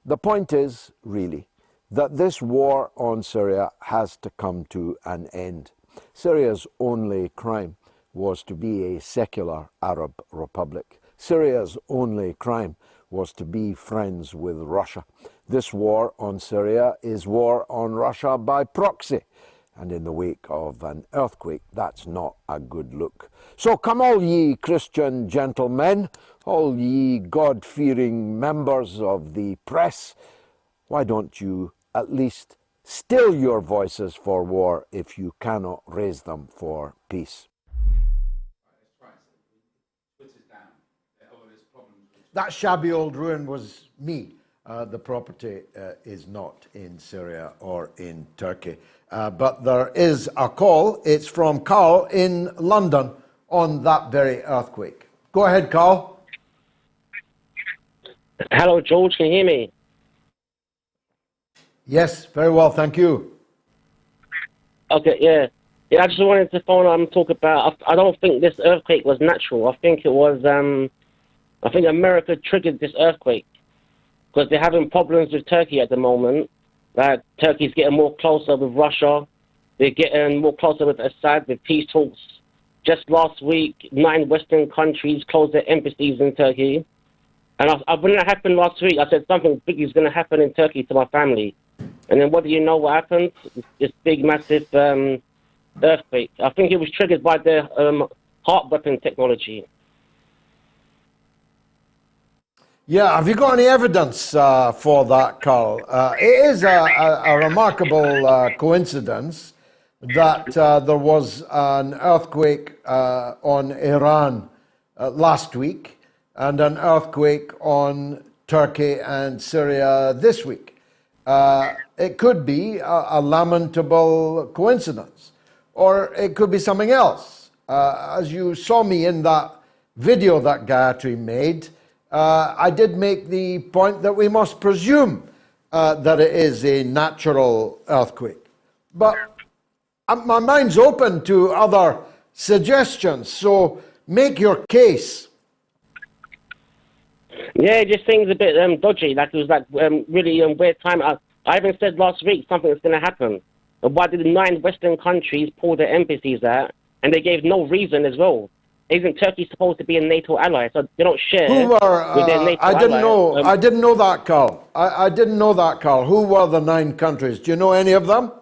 The point is, really, that this war on Syria has to come to an end. Syria's only crime was to be a secular Arab republic. Syria's only crime was to be friends with Russia. This war on Syria is war on Russia by proxy. And in the wake of an earthquake, that's not a good look. So come all ye Christian gentlemen, all ye God-fearing members of the press, why don't you at least still your voices for war if you cannot raise them for peace? That shabby old ruin was me. The property is not in Syria or in Turkey. But there is a call. It's from Carl in London on that very earthquake. Go ahead, Carl. Hello, George. Can you hear me? Yes, very well. Thank you. Okay, yeah. I just wanted to phone up and talk about, I don't think this earthquake was natural. I think it was, I think America triggered this earthquake because they're having problems with Turkey at the moment. Turkey's getting more closer with Russia. They're getting more closer with Assad, with peace talks. Just last week, 9 Western countries closed their embassies in Turkey. And when that happened last week, I said something big is going to happen in Turkey to my family. And then what do you know what happened? This big, massive earthquake. I think it was triggered by the heart weapon technology. Yeah, have you got any evidence for that, Carl? It is a remarkable coincidence that there was an earthquake on Iran last week and an earthquake on Turkey and Syria this week. It could be a lamentable coincidence, or it could be something else. As you saw me in that video that Gayatri made, I did make the point that we must presume that it is a natural earthquake. But my mind's open to other suggestions, so make your case. Yeah, it just seems a bit dodgy. Like it was like really weird time. I even said last week something was going to happen. Why did the 9 Western countries pull their embassies out? And they gave no reason as well. Isn't Turkey supposed to be a NATO ally? So they don't share with their NATO I didn't ally. know. I didn't know that, Carl. I didn't know that, Carl. Who were the 9 countries? Do you know any of them?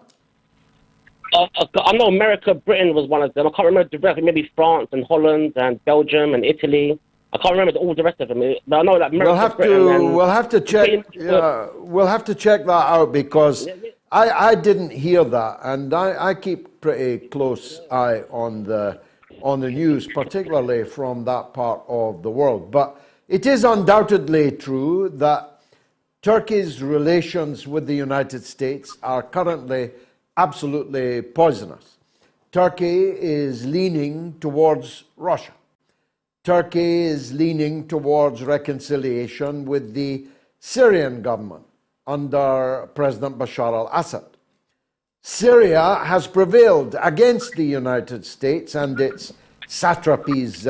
I know America, Britain was one of them. I can't remember the rest. Maybe France and Holland and Belgium and Italy. I can't remember all the rest of them. But I know that America, Britain. We'll have to check. We'll have to check that out because I didn't hear that, and I keep pretty close eye on the news, particularly from that part of the world. But it is undoubtedly true that Turkey's relations with the United States are currently absolutely poisonous. Turkey is leaning towards Russia. Turkey is leaning towards reconciliation with the Syrian government under President Bashar al-Assad. Syria has prevailed against the United States and its satrapies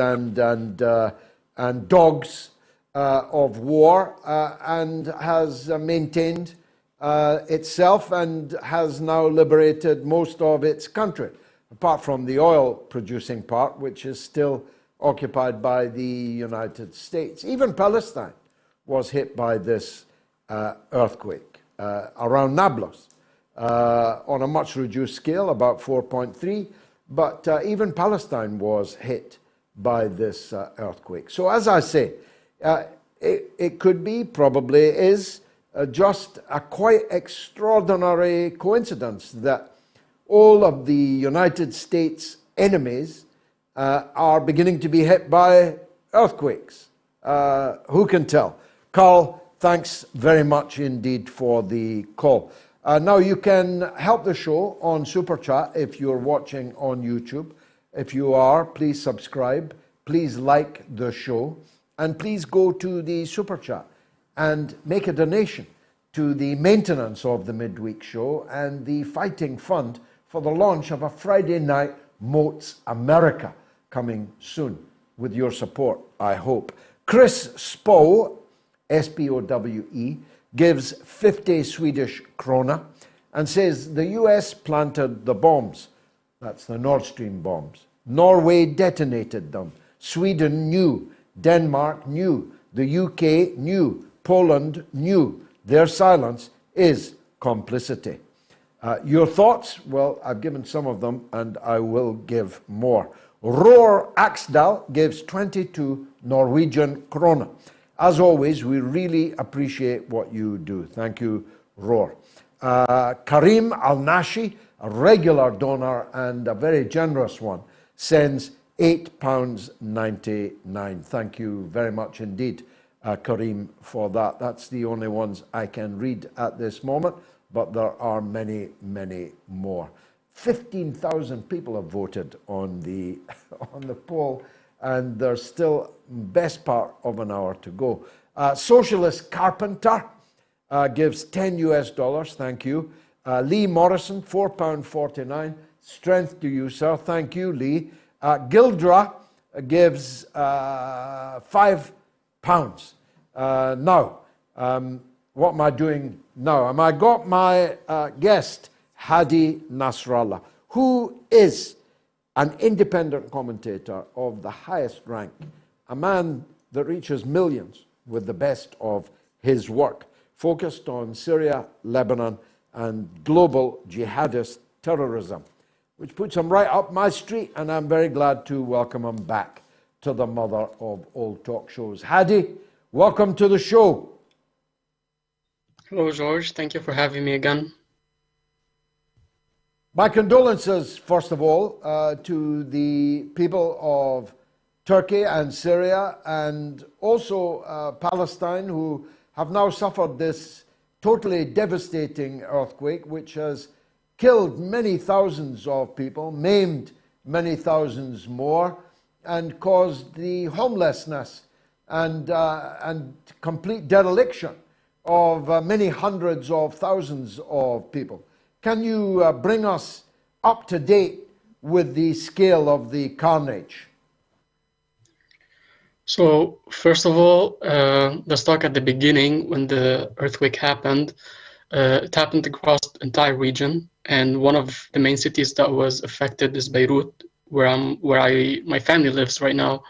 and dogs of war and has maintained itself and has now liberated most of its country, apart from the oil-producing part, which is still occupied by the United States. Even Palestine was hit by this earthquake around Nablus. On a much reduced scale, about 4.3, but even Palestine was hit by this earthquake. So as I say, it could be, probably is, just a quite extraordinary coincidence that all of the United States enemies are beginning to be hit by earthquakes. Who can tell? Carl, thanks very much indeed for the call. Now, you can help the show on Super Chat if you're watching on YouTube. If you are, please subscribe, please like the show, and please go to the Super Chat and make a donation to the maintenance of the midweek show and the fighting fund for the launch of a Friday night MOATS America coming soon. With your support, I hope. Chris Spoe, S-P-O-W-E, gives 50 Swedish krona and says the US planted the bombs. That's the Nord Stream bombs. Norway detonated them. Sweden knew. Denmark knew. The UK knew. Poland knew. Their silence is complicity. Your thoughts? Well, I've given some of them and I will give more. Roar Axdal gives 22 Norwegian krona. As always, we really appreciate what you do. Thank you, Roar. Karim Al-Nashi, a regular donor and a very generous one, sends £8.99. Thank you very much indeed, Karim, for that. That's the only ones I can read at this moment, but there are many, many more. 15,000 people have voted on the poll, and there's still best part of an hour to go. Socialist Carpenter gives $10 US, thank you. Lee Morrison, £4.49. Strength to you, sir. Thank you, Lee. Gildra gives £5. Now, what am I doing now? I got my guest, Hadi Nasrallah, who is an independent commentator of the highest rank, a man that reaches millions with the best of his work, focused on Syria, Lebanon, and global jihadist terrorism, which puts him right up my street, and I'm very glad to welcome him back to the mother of all talk shows. Hadi, welcome to the show. Hello, George. Thank you for having me again. My condolences, first of all, to the people of Turkey and Syria, and also Palestine, who have now suffered this totally devastating earthquake, which has killed many thousands of people, maimed many thousands more, and caused the homelessness and complete dereliction of many hundreds of thousands of people. Can you bring us up to date with the scale of the carnage? So, first of all, let's talk at the beginning when the earthquake happened. It happened across the entire region, and one of the main cities that was affected is Beirut, where my family lives right now,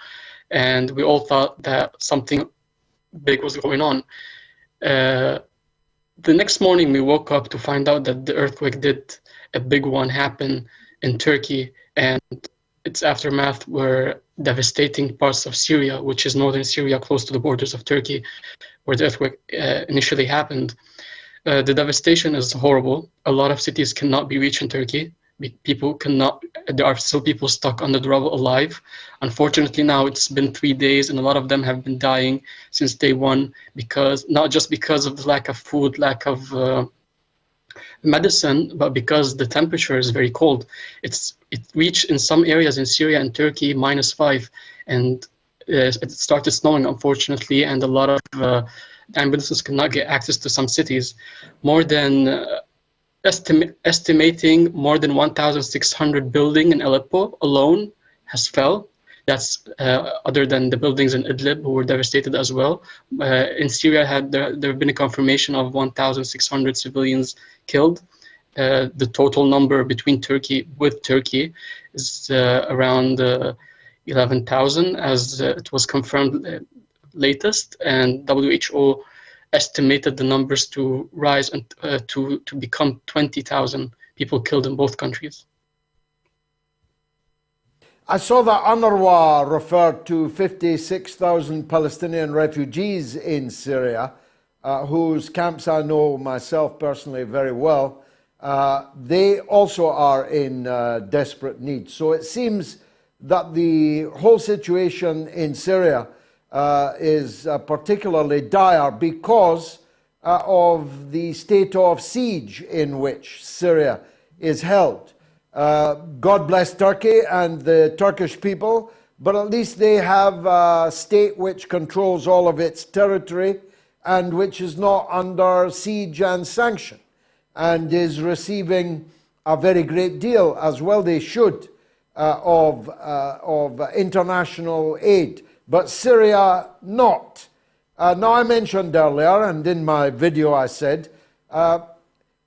and we all thought that something big was going on. The next morning, we woke up to find out that the earthquake did a big one happen in Turkey, and its aftermath were devastating parts of Syria, which is northern Syria, close to the borders of Turkey, where the earthquake initially happened. The devastation is horrible. A lot of cities cannot be reached in Turkey. There are still people stuck under the rubble alive. Unfortunately, now it's been 3 days, and a lot of them have been dying since day one, not just because of the lack of food, lack of medicine, but because the temperature is very cold. It reached in some areas in Syria and Turkey -5, and it started snowing, unfortunately, and a lot of ambulances could not get access to some cities. More than estimating more than 1,600 buildings in Aleppo alone has fell. That's other than the buildings in Idlib, who were devastated as well. In Syria, there have been a confirmation of 1,600 civilians killed. The total number with Turkey is around 11,000, as it was confirmed latest, and WHO estimated the numbers to rise and to become 20,000 people killed in both countries. I saw that UNRWA referred to 56,000 Palestinian refugees in Syria, whose camps I know myself personally very well. They also are in desperate need. So it seems that the whole situation in Syria is particularly dire because of the state of siege in which Syria is held. God bless Turkey and the Turkish people, but at least they have a state which controls all of its territory and which is not under siege and sanction and is receiving a very great deal, as well they should, of international aid. But Syria not. Now, I mentioned earlier, and in my video I said,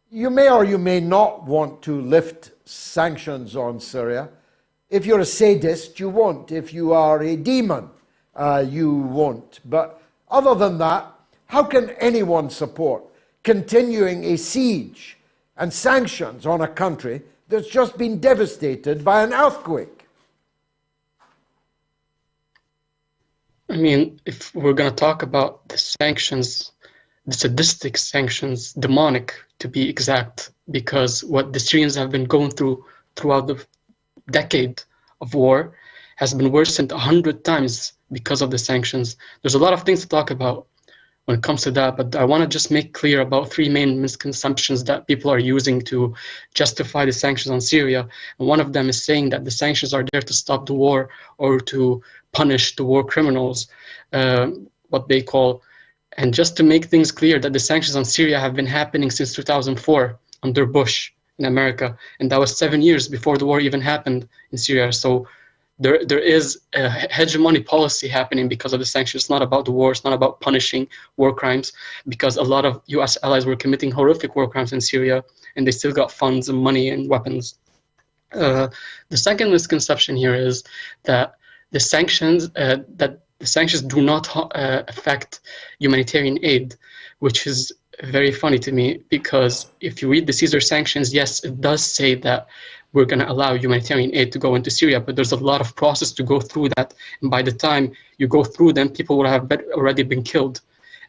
you may or you may not want to lift sanctions on Syria. If you're a sadist, you won't. If you are a demon, you won't. But other than that, how can anyone support continuing a siege and sanctions on a country that's just been devastated by an earthquake? I mean, if we're going to talk about the sanctions, the sadistic sanctions, demonic to be exact, because what the Syrians have been going through throughout the decade of war has been worsened 100 times because of the sanctions. There's a lot of things to talk about when it comes to that, but I want to just make clear about three main misconceptions that people are using to justify the sanctions on Syria. And one of them is saying that the sanctions are there to stop the war or to punish the war criminals, what they call. And just to make things clear, that the sanctions on Syria have been happening since 2004 under Bush in America, and that was 7 years before the war even happened in Syria. So there is a hegemony policy happening because of the sanctions. It's not about the war, it's not about punishing war crimes, because a lot of US allies were committing horrific war crimes in Syria, and they still got funds and money and weapons. The second misconception here is that the sanctions do not affect humanitarian aid, which is very funny to me, because if you read the Caesar sanctions, yes, it does say that we're going to allow humanitarian aid to go into Syria, but there's a lot of process to go through that. And by the time you go through them, people will have already been killed.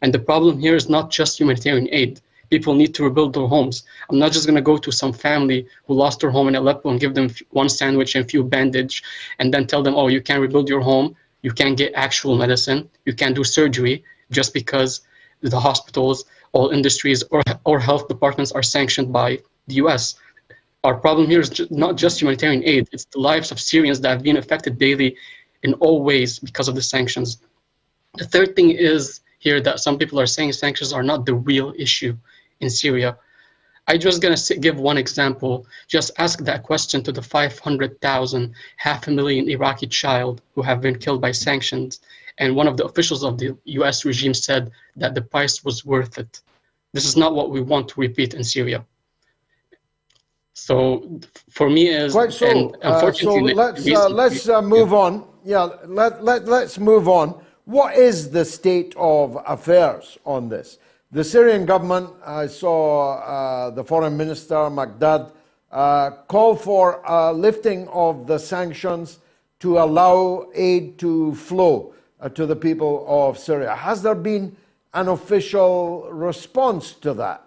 And the problem here is not just humanitarian aid. People need to rebuild their homes. I'm not just going to go to some family who lost their home in Aleppo and give them one sandwich and a few bandage and then tell them, oh, you can't rebuild your home, you can't get actual medicine, you can't do surgery, just because the hospitals, all industries, or health departments are sanctioned by the US. Our problem here is not just humanitarian aid, it's the lives of Syrians that have been affected daily in all ways because of the sanctions. The third thing is here that some people are saying sanctions are not the real issue in Syria. I'm just going to give one example. Just ask that question to the 500,000, 500,000 Iraqi child who have been killed by sanctions. And one of the officials of the US regime said that the price was worth it. This is not what we want to repeat in Syria. So for me is quite so. And unfortunately, so let's move on. Yeah, let's move on. What is the state of affairs on this? The Syrian government, I saw the foreign minister, Magdad, call for lifting of the sanctions to allow aid to flow to the people of Syria. Has there been an official response to that?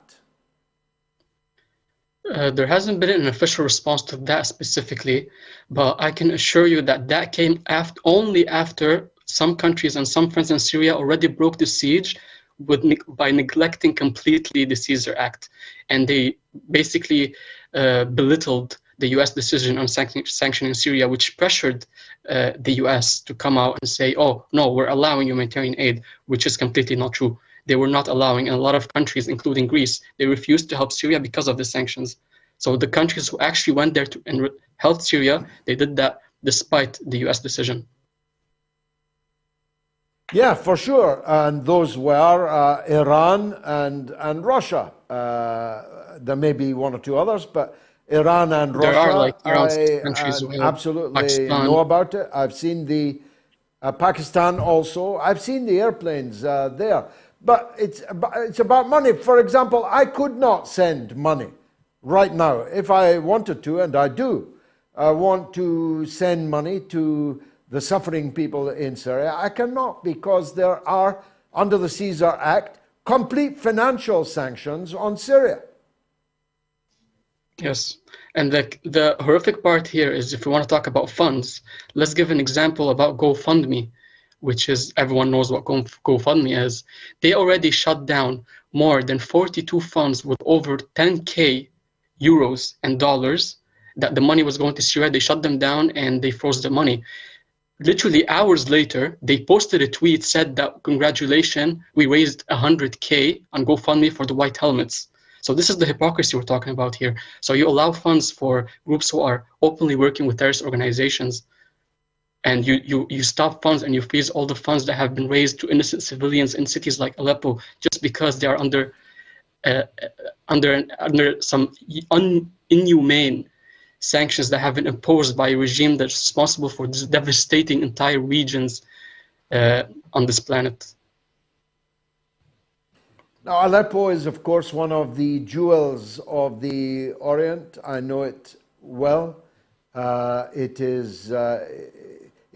There hasn't been an official response to that specifically, but I can assure you that that came only after some countries and some friends in Syria already broke the siege by neglecting completely the Caesar Act. And they basically belittled the US decision on sanctioning Syria, which pressured the US to come out and say, oh, no, we're allowing humanitarian aid, which is completely not true. They were not allowing, and a lot of countries, including Greece, they refused to help Syria because of the sanctions. So the countries who actually went there and helped Syria, they did that despite the US decision. Yeah, for sure. And those were Iran and Russia. There may be one or two others, but Iran and Russia, there are like countries who absolutely Pakistan. know about it. I've seen the Pakistan also. I've seen the airplanes there. But it's about money. For example, I could not send money right now if I wanted to, and I do. I want to send money to the suffering people in Syria. I cannot, because there are, under the Caesar Act, complete financial sanctions on Syria. Yes, and the horrific part here is, if we want to talk about funds, let's give an example about GoFundMe. which is everyone knows what GoFundMe is, they already shut down more than 42 funds with over 10K euros and dollars that the money was going to Syria. They shut them down and they froze the money. Literally hours later, they posted a tweet, said that, congratulations, we raised 100K on GoFundMe for the white helmets. So this is the hypocrisy we're talking about here. So you allow funds for groups who are openly working with terrorist organizations, and you stop funds and you freeze all the funds that have been raised to innocent civilians in cities like Aleppo just because they are under some inhumane sanctions that have been imposed by a regime that's responsible for devastating entire regions on this planet. Now, Aleppo is, of course, one of the jewels of the Orient. I know it well.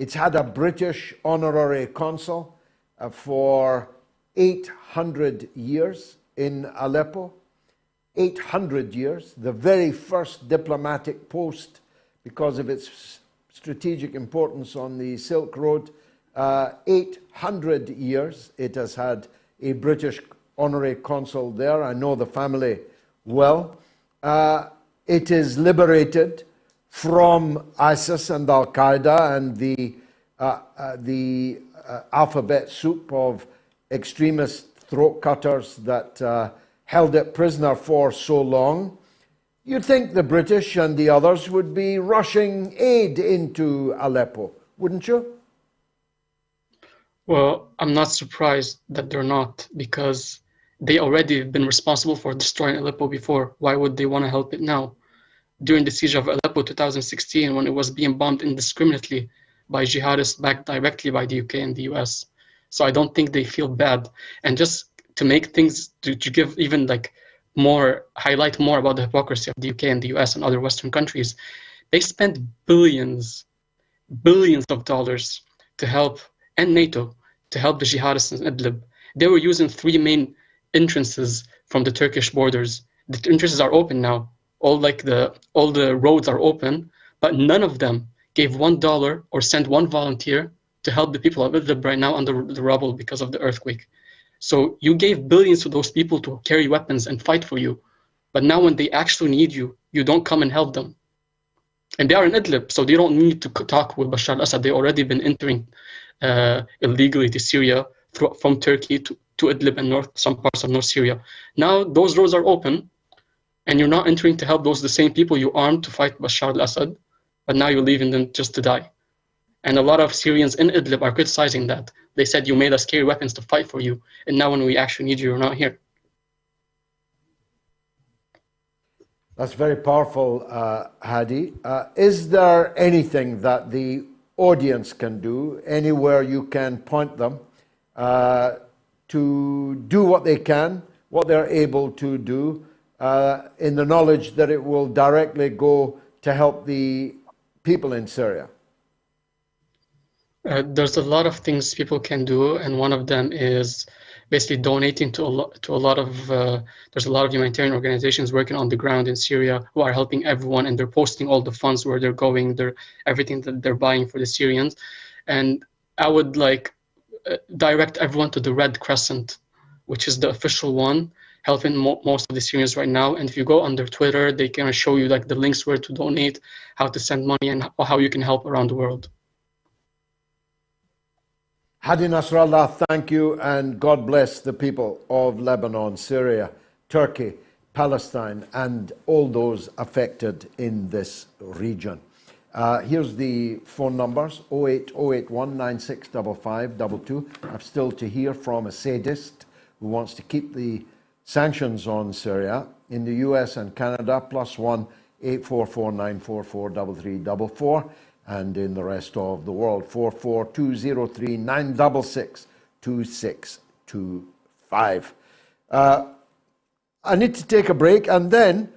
It's had a British honorary consul for 800 years in Aleppo. 800 years, the very first diplomatic post because of its strategic importance on the Silk Road. 800 years it has had a British honorary consul there. I know the family well. It is liberated from ISIS and Al-Qaeda and the alphabet soup of extremist throat cutters that held it prisoner for so long. You'd think the British and the others would be rushing aid into Aleppo, wouldn't you? Well, I'm not surprised that they're not, because they already have been responsible for destroying Aleppo before. Why would they want to help it now? During the siege of Aleppo 2016, when it was being bombed indiscriminately by jihadists backed directly by the UK and the US. So I don't think they feel bad. And just to make things, to give even like more, highlight more about the hypocrisy of the UK and the US and other Western countries, they spent billions of dollars to help, and NATO, to help the jihadists in Idlib. They were using 3 main entrances from the Turkish borders. The entrances are open now. All the roads are open, but none of them gave $1 or sent one volunteer to help the people of Idlib right now under the rubble because of the earthquake. So you gave billions to those people to carry weapons and fight for you. But now when they actually need you, you don't come and help them. And they are in Idlib, so they don't need to talk with Bashar al-Assad. They've already been entering illegally to Syria from Turkey to Idlib and some parts of North Syria. Now those roads are open, and you're not entering to help the same people you armed to fight Bashar al-Assad, but now you're leaving them just to die. And a lot of Syrians in Idlib are criticizing that. They said, you made us carry weapons to fight for you, and now when we actually need you, you're not here. That's very powerful, Hadi. Is there anything that the audience can do, anywhere you can point them, to do what they can, what they're able to do, in the knowledge that it will directly go to help the people in Syria? There's a lot of things people can do, and one of them is basically donating to a lot of there's a lot of humanitarian organizations working on the ground in Syria who are helping everyone, and they're posting all the funds where they're going, everything that they're buying for the Syrians. And I would direct everyone to the Red Crescent, which is the official one helping most of the Syrians right now. And if you go on their Twitter, they can show you the links where to donate, how to send money, and how you can help around the world. Hadi Nasrallah, thank you, and God bless the people of Lebanon, Syria, Turkey, Palestine, and all those affected in this region. Here's the phone numbers, 08081 965522. I'm still to hear from a sadist who wants to keep the sanctions on Syria. In the US and Canada, +1 844 944 3344. And in the rest of the world, 44203 966 2625. I need to take a break, and then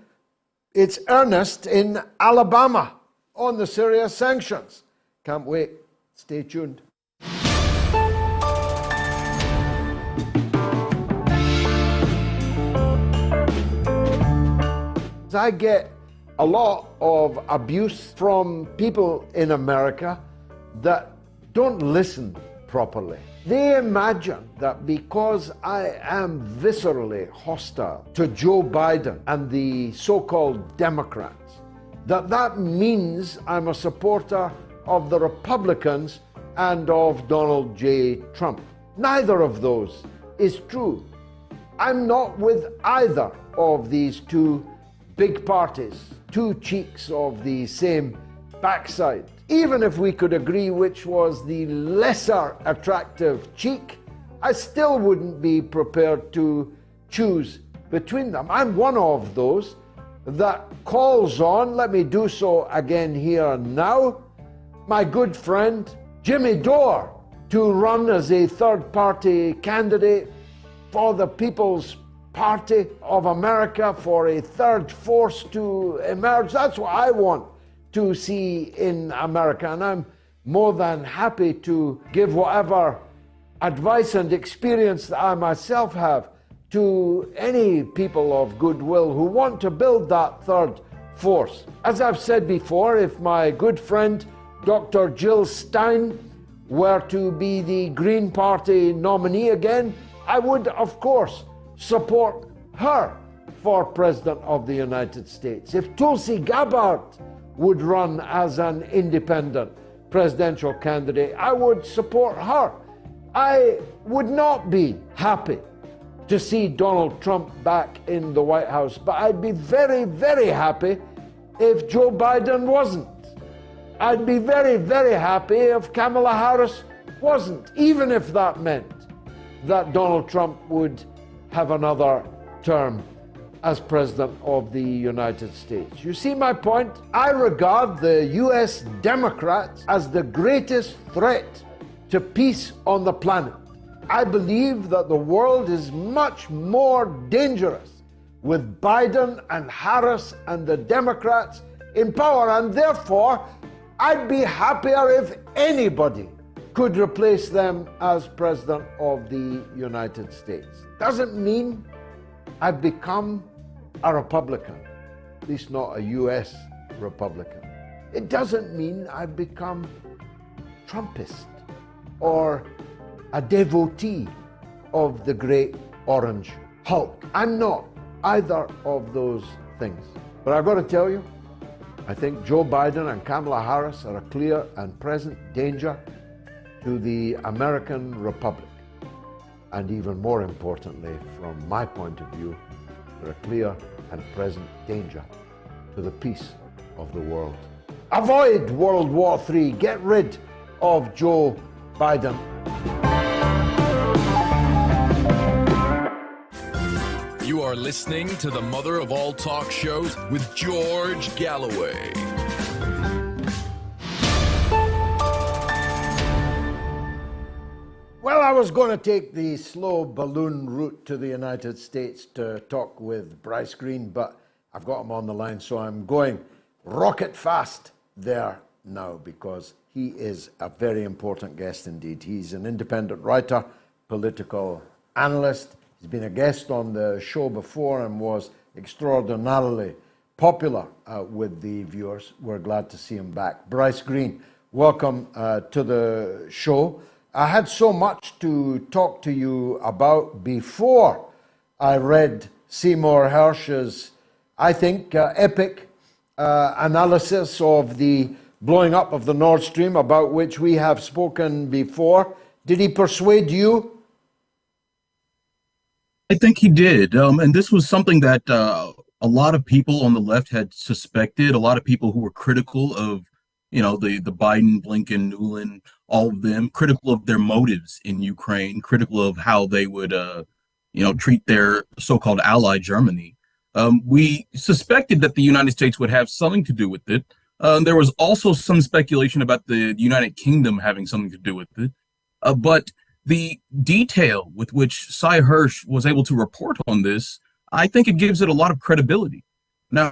it's Ernest in Alabama on the Syria sanctions. Can't wait. Stay tuned. I get a lot of abuse from people in America that don't listen properly. They imagine that because I am viscerally hostile to Joe Biden and the so-called Democrats, that means I'm a supporter of the Republicans and of Donald J. Trump. Neither of those is true. I'm not with either of these two big parties, two cheeks of the same backside. Even if we could agree which was the lesser attractive cheek, I still wouldn't be prepared to choose between them. I'm one of those that calls on, let me do so again here and now, my good friend Jimmy Dore to run as a third-party candidate for the People's Party of America, for a third force to emerge. That's what I want to see in America, and I'm more than happy to give whatever advice and experience that I myself have to any people of goodwill who want to build that third force. As I've said before, if my good friend Dr. Jill Stein were to be the Green Party nominee again, I would, of course, support her for President of the United States. If Tulsi Gabbard would run as an independent presidential candidate, I would support her. I would not be happy to see Donald Trump back in the White House, but I'd be very, very happy if Joe Biden wasn't. I'd be very, very happy if Kamala Harris wasn't, even if that meant that Donald Trump would have another term as President of the United States. You see my point? I regard the US Democrats as the greatest threat to peace on the planet. I believe that the world is much more dangerous with Biden and Harris and the Democrats in power, and therefore I'd be happier if anybody could replace them as President of the United States. Doesn't mean I've become a Republican, at least not a US Republican. It doesn't mean I've become Trumpist or a devotee of the great orange Hulk. I'm not either of those things. But I've got to tell you, I think Joe Biden and Kamala Harris are a clear and present danger to the American Republic. And even more importantly, from my point of view, they're a clear and present danger to the peace of the world. Avoid World War III. Get rid of Joe Biden. You are listening to the mother of all talk shows with George Galloway. Well, I was going to take the slow balloon route to the United States to talk with Bryce Greene, but I've got him on the line, so I'm going rocket fast there now because he is a very important guest indeed. He's an independent writer, political analyst. He's been a guest on the show before and was extraordinarily popular with the viewers. We're glad to see him back. Bryce Greene, welcome to the show. I had so much to talk to you about before I read Seymour Hersh's, I think, epic analysis of the blowing up of the Nord Stream, about which we have spoken before. Did he persuade you? I think he did. And this was something that a lot of people on the left had suspected, a lot of people who were critical of, the Biden, Blinken, Nuland, all of them, critical of their motives in Ukraine, critical of how they would, treat their so-called ally, Germany. We suspected that the United States would have something to do with it. There was also some speculation about the United Kingdom having something to do with it. But the detail with which Cy Hersh was able to report on this, I think it gives it a lot of credibility. Now,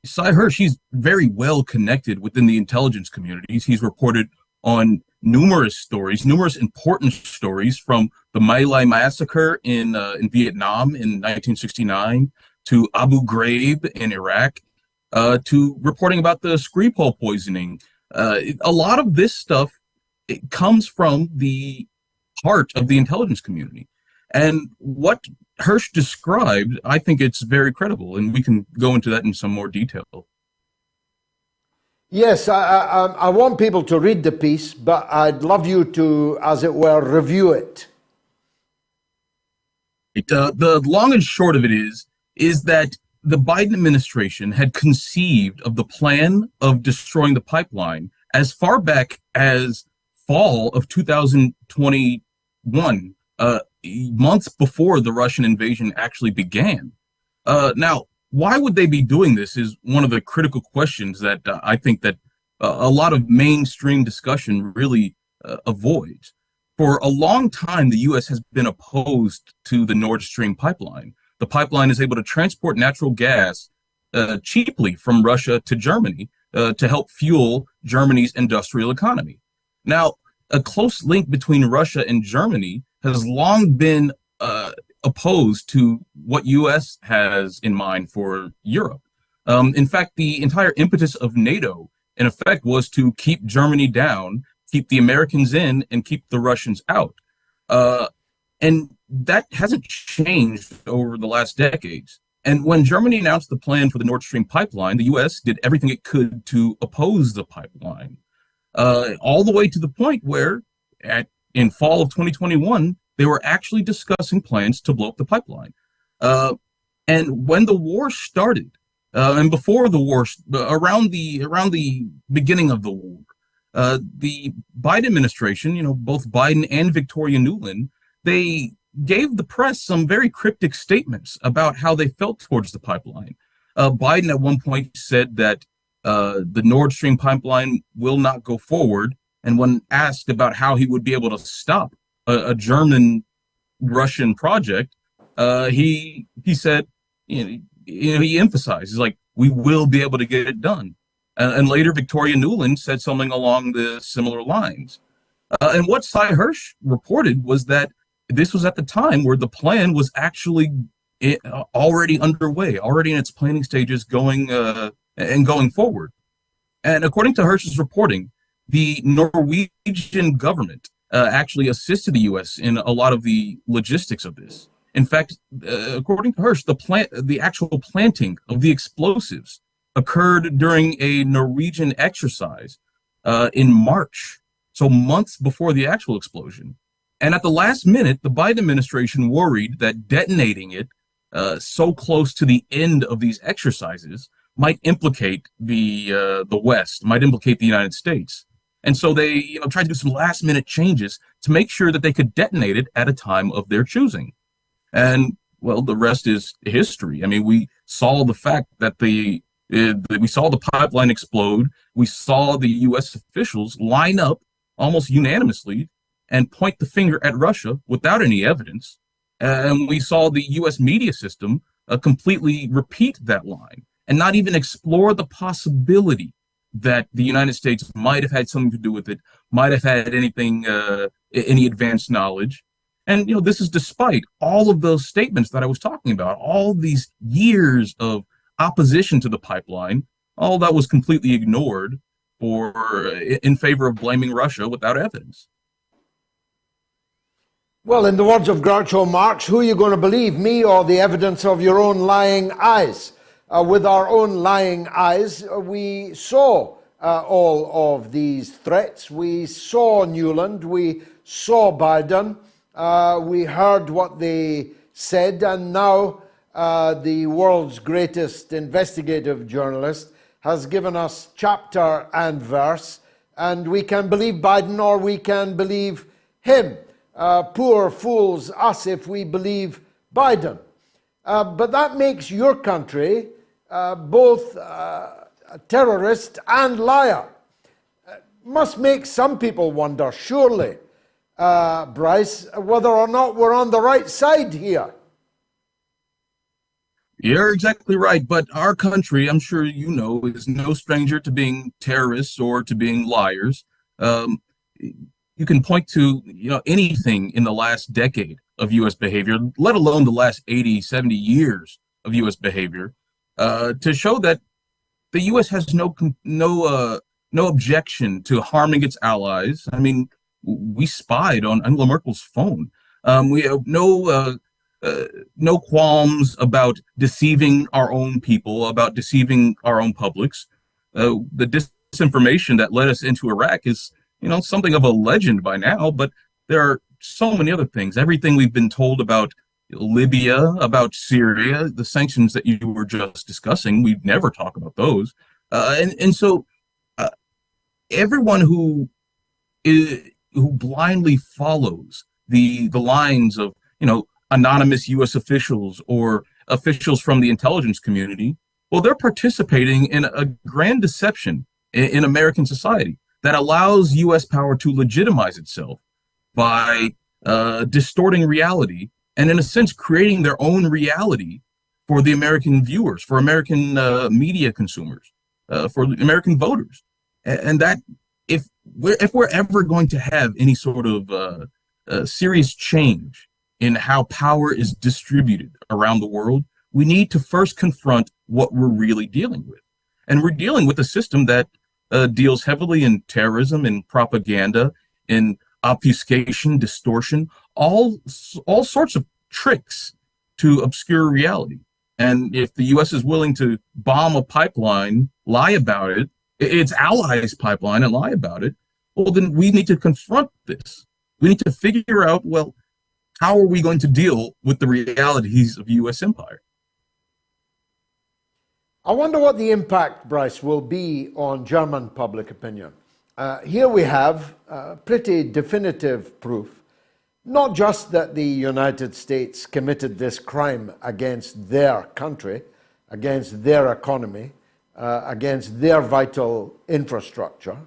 Cy Hersh, he's very well connected within the intelligence communities. He's reported on numerous stories, numerous important stories, from the My Lai massacre in Vietnam in 1969 to Abu Ghraib in Iraq, to reporting about the Skripal poisoning. A lot of this stuff it comes from the heart of the intelligence community. And what Hirsch described, I think it's very credible, and we can go into that in some more detail. Yes, I want people to read the piece, but I'd love you to, as it were, review it. The long and short of it is that the Biden administration had conceived of the plan of destroying the pipeline as far back as fall of 2021, months before the Russian invasion actually began. Now, why would they be doing this is one of the critical questions that I think that a lot of mainstream discussion really avoids. For a long time, the U.S. has been opposed to the Nord Stream pipeline. The pipeline is able to transport natural gas cheaply from Russia to Germany to help fuel Germany's industrial economy. Now, a close link between Russia and Germany has long been opposed to what U.S. has in mind for Europe. In fact, the entire impetus of NATO, in effect, was to keep Germany down, keep the Americans in, and keep the Russians out. And that hasn't changed over the last decades. And when Germany announced the plan for the Nord Stream pipeline, the U.S. did everything it could to oppose the pipeline, all the way to the point where, in fall of 2021, they were actually discussing plans to blow up the pipeline. And when the war started, and before the war, around the beginning of the war, the Biden administration, both Biden and Victoria Nuland, they gave the press some very cryptic statements about how they felt towards the pipeline. Biden at one point said that the Nord Stream pipeline will not go forward, and when asked about how he would be able to stop a German-Russian project, he said, he emphasized, he's like, we will be able to get it done. And later, Victoria Nuland said something along the similar lines. And what Cy Hirsch reported was that this was at the time where the plan was actually already underway, already in its planning stages, going forward. And according to Hirsch's reporting, the Norwegian government actually assisted the U.S. in a lot of the logistics of this. In fact, according to Hirsch, the actual planting of the explosives occurred during a Norwegian exercise in March, so months before the actual explosion. And at the last minute, the Biden administration worried that detonating it so close to the end of these exercises might implicate the West, might implicate the United States. And so they tried to do some last minute changes to make sure that they could detonate it at a time of their choosing. And, well, the rest is history. I mean, we saw the fact that we saw the pipeline explode. We saw the U.S. officials line up almost unanimously and point the finger at Russia without any evidence. And we saw the U.S. media system completely repeat that line and not even explore the possibility that the United States might have had something to do with it, might have had any advanced knowledge. And, this is despite all of those statements that I was talking about, all these years of opposition to the pipeline, all that was completely ignored in favor of blaming Russia without evidence. Well, in the words of Groucho Marx, who are you going to believe, me or the evidence of your own lying eyes? With our own lying eyes, we saw all of these threats. We saw Nuland, we saw Biden, we heard what they said, and now the world's greatest investigative journalist has given us chapter and verse, and we can believe Biden or we can believe him. Poor fools us if we believe Biden. But that makes your country both a terrorist and liar. Must make some people wonder, surely, Bryce, whether or not we're on the right side here. You're exactly right, but our country, I'm sure you know, is no stranger to being terrorists or to being liars. You can point to anything in the last decade of U.S. behavior, let alone the last 80, 70 years of U.S. behavior, to show that the U.S. has no objection to harming its allies. I mean, we spied on Angela Merkel's phone. We have no qualms about deceiving our own people, about deceiving our own publics. The disinformation that led us into Iraq is, something of a legend by now, but there are so many other things. Everything we've been told about Libya, about Syria, the sanctions that you were just discussing, we never talk about those. So everyone who blindly follows the lines of, anonymous U.S. officials or officials from the intelligence community, well, they're participating in a grand deception in American society that allows U.S. power to legitimize itself by distorting reality and, in a sense, creating their own reality for the American viewers, for American media consumers, for American voters. And that if we're ever going to have any sort of serious change in how power is distributed around the world, we need to first confront what we're really dealing with. And we're dealing with a system that deals heavily in terrorism, in propaganda, in obfuscation, distortion, all sorts of tricks to obscure reality. And if the U.S. is willing to bomb a pipeline, lie about it, its allies' pipeline, and lie about it, well, then we need to confront this. We need to figure out, well, how are we going to deal with the realities of U.S. empire? I wonder what the impact, Bryce, will be on German public opinion. Here we have pretty definitive proof, not just that the United States committed this crime against their country, against their economy, against their vital infrastructure,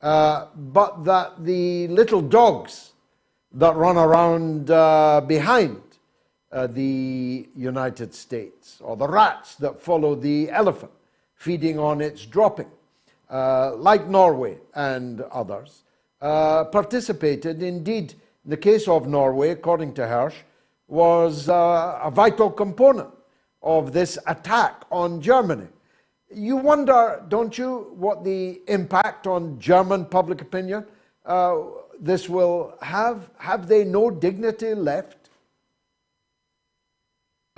but that the little dogs that run around behind the United States, or the rats that follow the elephant feeding on its dropping, like Norway and others, participated. Indeed, in the case of Norway, according to Hirsch, was a vital component of this attack on Germany. You wonder, don't you, what the impact on German public opinion this will have? Have they no dignity left?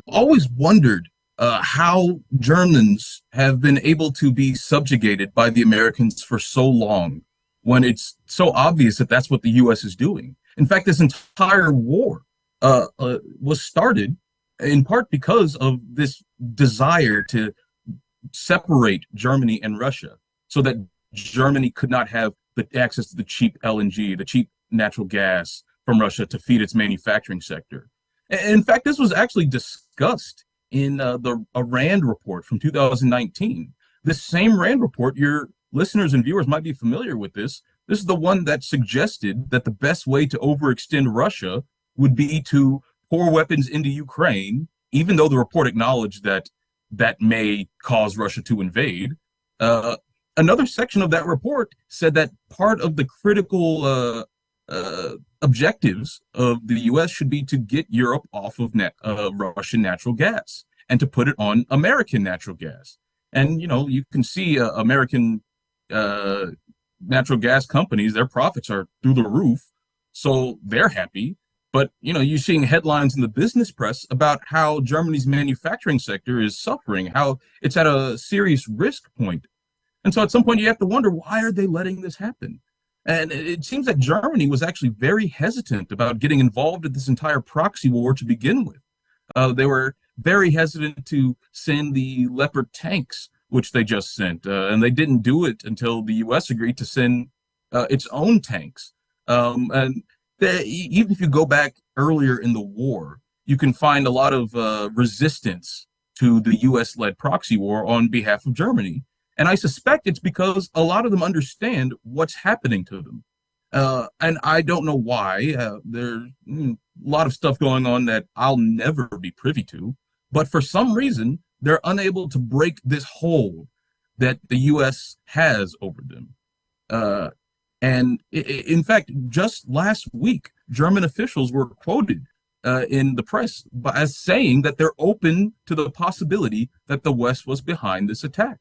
I've always wondered how Germans have been able to be subjugated by the Americans for so long, when it's so obvious that that's what the U.S. is doing. In fact, this entire war was started in part because of this desire to separate Germany and Russia, so that Germany could not have the access to the cheap LNG, the cheap natural gas from Russia to feed its manufacturing sector. In fact, this was actually discussed in the RAND report from 2019. This same RAND report, your listeners and viewers might be familiar with this. This is the one that suggested that the best way to overextend Russia would be to pour weapons into Ukraine, even though the report acknowledged that that may cause Russia to invade. Another section of that report said that part of the critical objectives of the U.S. should be to get Europe off of Russian natural gas and to put it on American natural gas. And, you can see American natural gas companies, their profits are through the roof, so they're happy. But, you're seeing headlines in the business press about how Germany's manufacturing sector is suffering, how it's at a serious risk point. And so at some point you have to wonder, why are they letting this happen? And it seems that Germany was actually very hesitant about getting involved in this entire proxy war to begin with. They were very hesitant to send the Leopard tanks, which they just sent, and they didn't do it until the U.S. agreed to send its own tanks. Even if you go back earlier in the war, you can find a lot of resistance to the U.S.-led proxy war on behalf of Germany. And I suspect it's because a lot of them understand what's happening to them. And I don't know why. There's a lot of stuff going on that I'll never be privy to. But for some reason, they're unable to break this hold that the U.S. has over them. And in fact, just last week, German officials were quoted in the press as saying that they're open to the possibility that the West was behind this attack.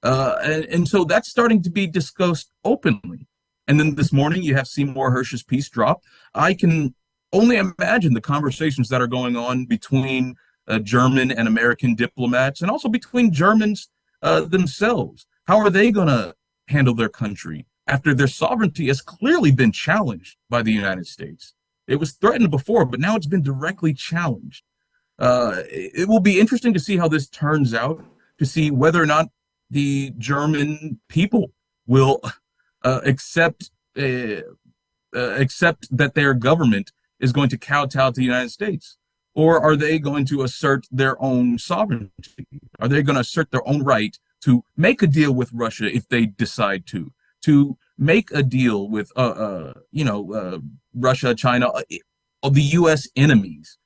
And so that's starting to be discussed openly. And then this morning you have Seymour Hersh's piece drop. I can only imagine the conversations that are going on between German and American diplomats, and also between Germans themselves. How are they going to handle their country after their sovereignty has clearly been challenged by the United States? It was threatened before, but now it's been directly challenged. It will be interesting to see how this turns out, to see whether or not the German people will accept that their government is going to kowtow to the United States. Or are they going to assert their own sovereignty? Are they going to assert their own right to make a deal with Russia if they decide to make a deal with, Russia, China, the U.S. enemies?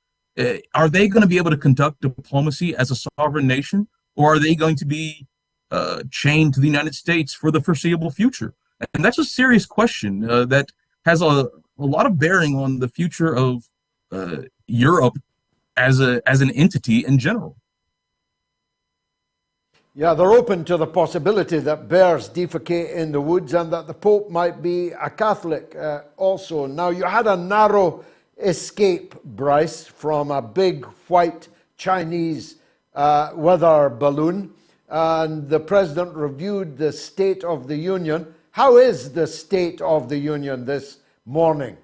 Are they going to be able to conduct diplomacy as a sovereign nation, or are they going to be chained to the United States for the foreseeable future? And that's a serious question that has a lot of bearing on the future of Europe as an entity in general. Yeah, they're open to the possibility that bears defecate in the woods and that the Pope might be a Catholic also. Now, you had a narrow escape, Bryce, from a big white Chinese weather balloon, and the President reviewed the State of the Union. How is the State of the Union this morning?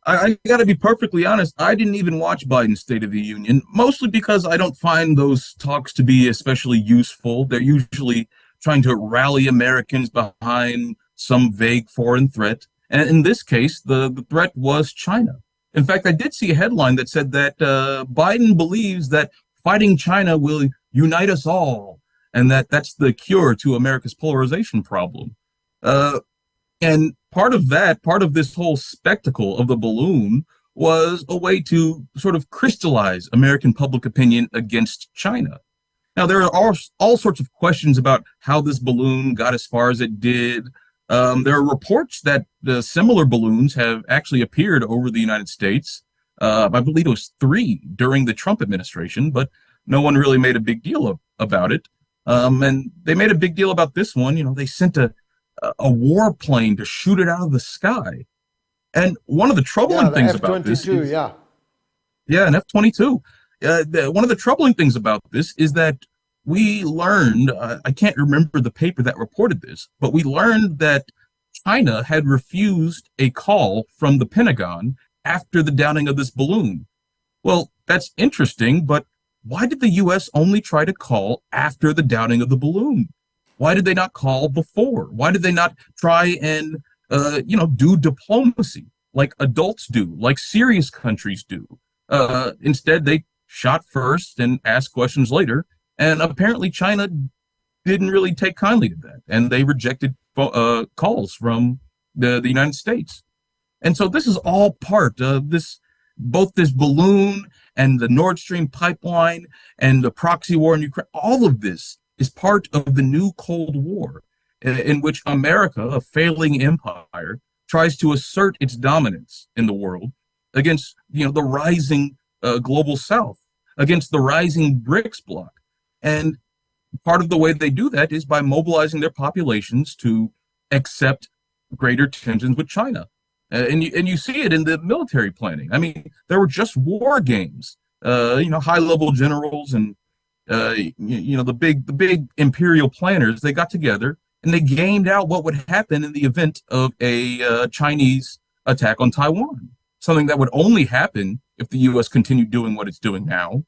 I got to be perfectly honest. I didn't even watch Biden's State of the Union, mostly because I don't find those talks to be especially useful. They're usually trying to rally Americans behind some vague foreign threat. And in this case, the threat was China. In fact, I did see a headline that said that Biden believes that fighting China will unite us all, and that's the cure to America's polarization problem. And part of this whole spectacle of the balloon was a way to sort of crystallize American public opinion against China. Now, there are all sorts of questions about how this balloon got as far as it did. There are reports that similar balloons have actually appeared over the United States. I believe it was 3 during the Trump administration, but no one really made a big deal about it. And they made a big deal about this one. You know, they sent a warplane to shoot it out of the sky. And one of the troubling things about this is, an F-22. One of the troubling things about this is that we learned, I can't remember the paper that reported this, but we learned that China had refused a call from the Pentagon after the downing of this balloon. Well, that's interesting, but why did the U.S. only try to call after the downing of the balloon? Why did they not call before? Why did they not try and, do diplomacy like adults do, like serious countries do? Instead, they shot first and asked questions later. And apparently China didn't really take kindly to that. And they rejected calls from the United States. And so this is all part of both this balloon and the Nord Stream pipeline and the proxy war in Ukraine. All of this is part of the new Cold War, in which America, a failing empire, tries to assert its dominance in the world against, the rising global South, against the rising BRICS bloc. And part of the way they do that is by mobilizing their populations to accept greater tensions with China. And you see it in the military planning. I mean, there were just war games, high-level generals and the big imperial planners, they got together and they gamed out what would happen in the event of a Chinese attack on Taiwan, something that would only happen if the U.S. continued doing what it's doing now.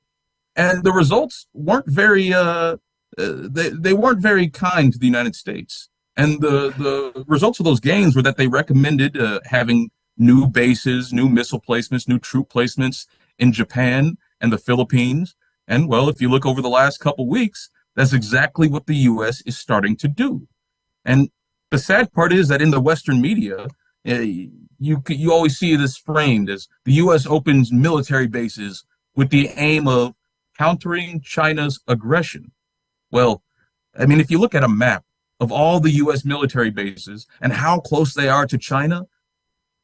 And the results weren't very they weren't very kind to the United States. And the results of those games were that they recommended having new bases, new missile placements, new troop placements in Japan and the Philippines. And, well, if you look over the last couple weeks, that's exactly what the U.S. is starting to do. And the sad part is that in the Western media, you always see this framed as the U.S. opens military bases with the aim of countering China's aggression. Well, I mean, if you look at a map of all the U.S. military bases and how close they are to China,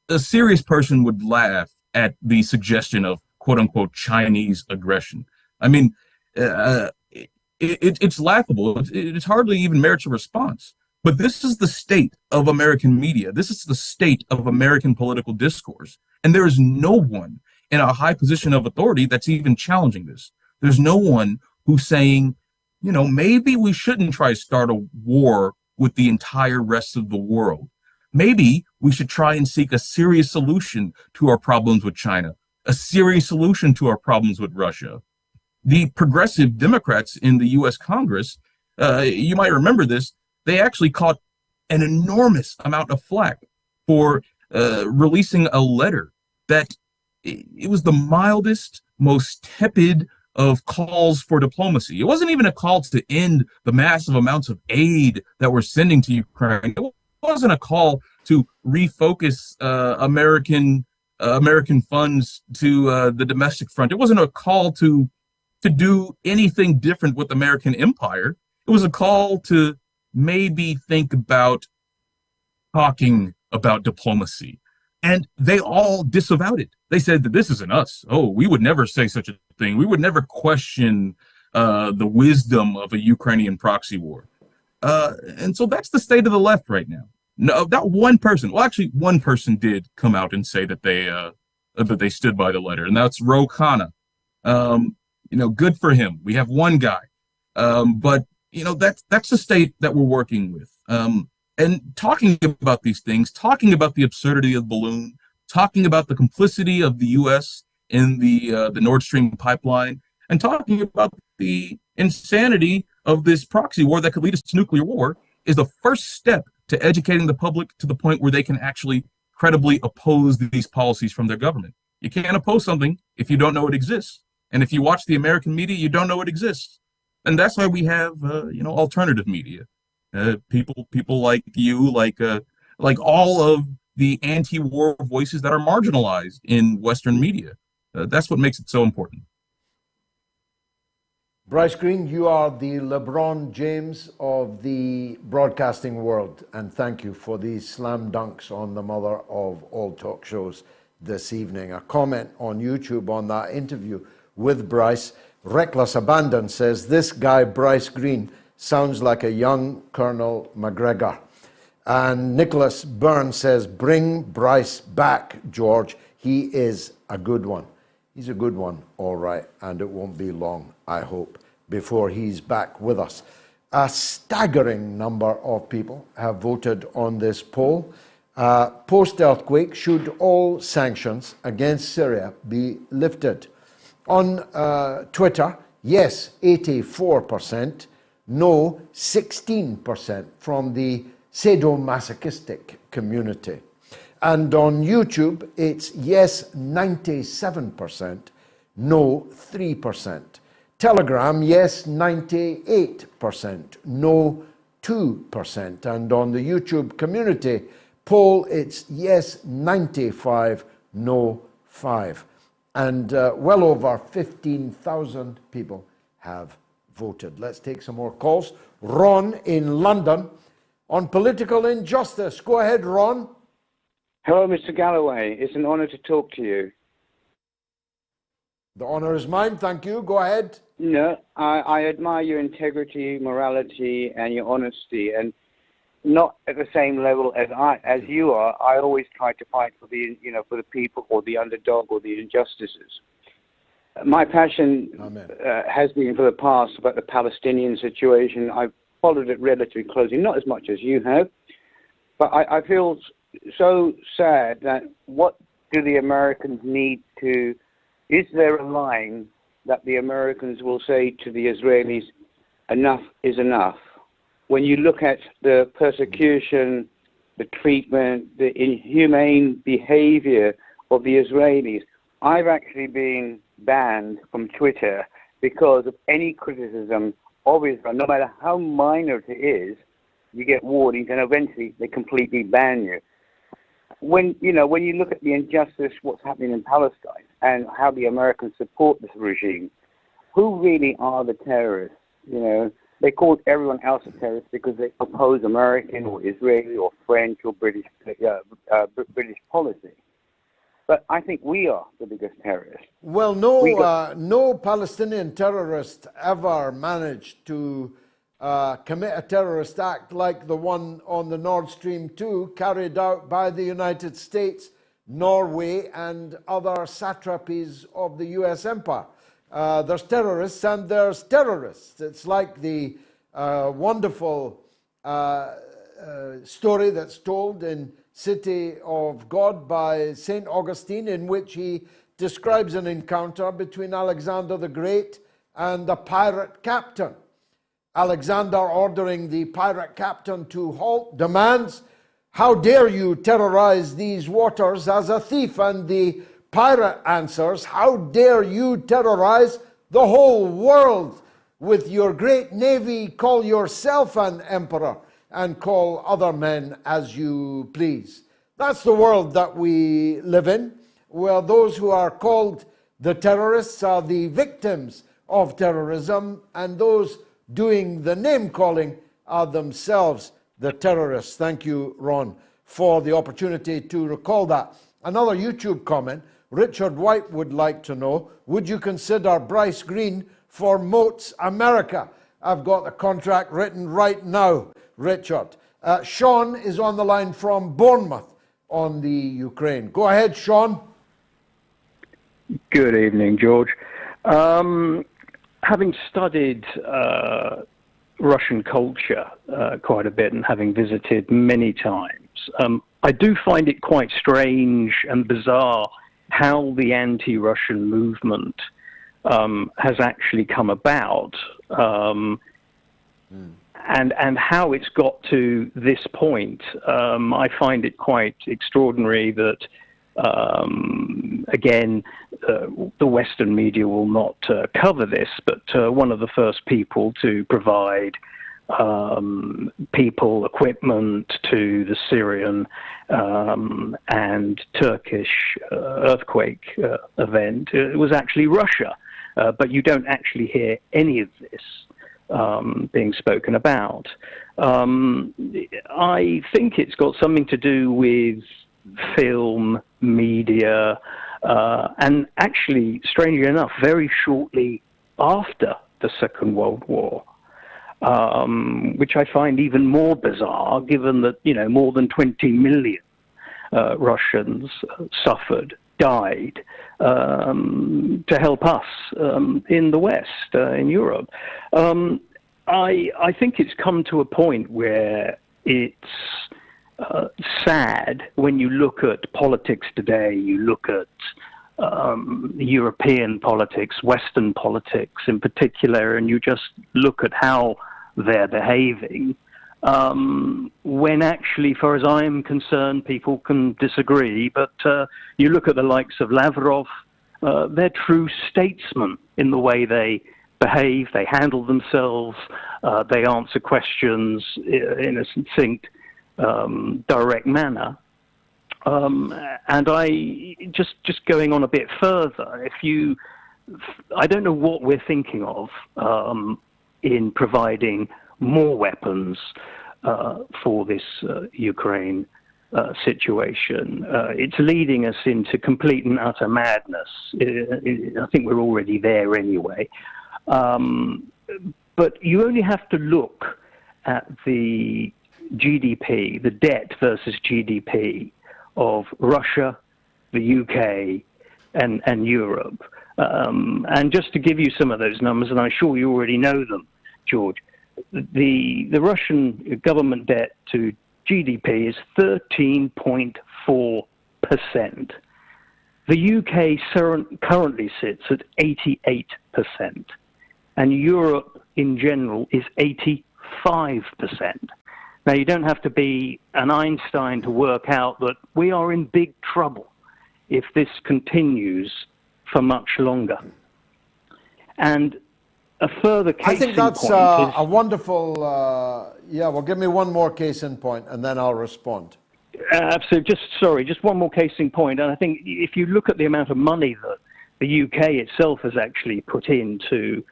a serious person would laugh at the suggestion of quote-unquote Chinese aggression. I mean, it's laughable. It hardly even merits a response. But this is the state of American media. This is the state of American political discourse. And there is no one in a high position of authority that's even challenging this. There's no one who's saying, maybe we shouldn't try to start a war with the entire rest of the world. Maybe we should try and seek a serious solution to our problems with China, a serious solution to our problems with Russia. The progressive Democrats in the U.S. Congress, you might remember this, they actually caught an enormous amount of flack for releasing a letter that it was the mildest, most tepid of calls for diplomacy. It wasn't even a call to end the massive amounts of aid that we're sending to Ukraine. It wasn't a call to refocus American funds to the domestic front. It wasn't a call to do anything different with American empire. It was a call to maybe think about talking about diplomacy. And they all disavowed it. They said that this isn't us. Oh, we would never say such a thing. We would never question the wisdom of a Ukrainian proxy war. And so that's the state of the left right now. No, not one person. Well, actually, one person did come out and say that they stood by the letter, and that's Ro Khanna. Good for him. We have one guy. But that's the state that we're working with. And talking about these things, talking about the absurdity of the balloon, talking about the complicity of the U.S. in the Nord Stream pipeline, and talking about the insanity of this proxy war that could lead us to nuclear war is the first step to educating the public to the point where they can actually credibly oppose these policies from their government. You can't oppose something if you don't know it exists. And if you watch the American media, you don't know it exists. And that's why we have, alternative media. People like you, like all of the anti-war voices that are marginalized in Western media. That's what makes it so important. Bryce Greene, you are the LeBron James of the broadcasting world, and thank you for these slam dunks on the mother of all talk shows this evening. A comment on YouTube on that interview with Bryce, Reckless Abandon, says, this guy Bryce Greene sounds like a young Colonel McGregor. And Nicholas Byrne says, bring Bryce back, George. He is a good one. He's a good one, all right, and it won't be long, I hope, before he's back with us. A staggering number of people have voted on this poll. Post-earthquake, should all sanctions against Syria be lifted? On Twitter, yes, 84%, no, 16% from the sadomasochistic community. And on YouTube, it's yes, 97%, no, 3%. Telegram, yes, 98%, no, 2%. And on the YouTube community poll, it's yes, 95, no, 5. And well over 15,000 people have voted. Let's take some more calls. Ron in London on political injustice. Go ahead, Ron. Hello, Mr. Galloway. It's an honor to talk to you. The honor is mine. Thank you. Go ahead. No, I admire your integrity, morality, and your honesty, and not at the same level as you are. I always try to fight for for the people, or the underdog, or the injustices. My passion has been for the past about the Palestinian situation. I've followed it relatively closely, not as much as you have, but I feel so sad that what do the Americans need to, is there a line that the Americans will say to the Israelis, enough is enough? When you look at the persecution, the treatment, the inhumane behavior of the Israelis, I've actually been banned from Twitter because of any criticism of Israel, no matter how minor it is. You get warnings, and eventually they completely ban you. When you look at the injustice, what's happening in Palestine, and how the Americans support this regime, who really are the terrorists? They call everyone else a terrorist because they oppose American or Israeli or French or British policy. But I think we are the biggest terrorists. Well, no Palestinian terrorist ever managed to commit a terrorist act like the one on the Nord Stream 2 carried out by the United States, Norway, and other satrapies of the US empire. There's terrorists and there's terrorists. It's like the wonderful story that's told in City of God by St. Augustine, in which he describes an encounter between Alexander the Great and a pirate captain. Alexander, ordering the pirate captain to halt, demands, "How dare you terrorize these waters as a thief?" And the pirate answers, "How dare you terrorize the whole world? With your great navy, call yourself an emperor and call other men as you please." That's the world that we live in, where those who are called the terrorists are the victims of terrorism, and those doing the name-calling are themselves the terrorists. Thank you, Ron, for the opportunity to recall that. Another YouTube comment, Richard White would like to know, would you consider Bryce Greene for MOATS America? I've got the contract written right now, Richard. Sean is on the line from Bournemouth on the Ukraine. Go ahead, Sean. Good evening, George. Having studied Russian culture quite a bit and having visited many times, I do find it quite strange and bizarre how the anti-Russian movement has actually come about, and how it's got to this point. I find it quite extraordinary that, again, the Western media will not cover this, but one of the first people to provide people, equipment to the Syrian and Turkish earthquake event, it was actually Russia. But you don't actually hear any of this being spoken about. I think it's got something to do with film, media, and actually, strangely enough, very shortly after the Second World War, which I find even more bizarre, given that, you know, more than 20 million Russians suffered, died, to help us in the West, in Europe. I think it's come to a point where it's sad when you look at politics today, you look at European politics, Western politics in particular, and you just look at how they're behaving, when actually, far as I'm concerned, people can disagree, but you look at the likes of Lavrov, they're true statesmen in the way they behave, they handle themselves, they answer questions in a succinct, direct manner. And I just going on a bit further, I don't know what we're thinking of in providing more weapons for this Ukraine situation. It's leading us into complete and utter madness. I think we're already there anyway. But you only have to look at the GDP, the debt versus GDP of Russia, the UK, and Europe. And just to give you some of those numbers, and I'm sure you already know them, George, the Russian government debt to GDP is 13.4%. The UK currently sits at 88%, and Europe in general is 85%. Now, you don't have to be an Einstein to work out that we are in big trouble if this continues for much longer. And a further case in point, I think that's a wonderful, well, give me one more case in point, and then I'll respond. Absolutely. Just one more case in point. And I think if you look at the amount of money that the UK itself has actually put into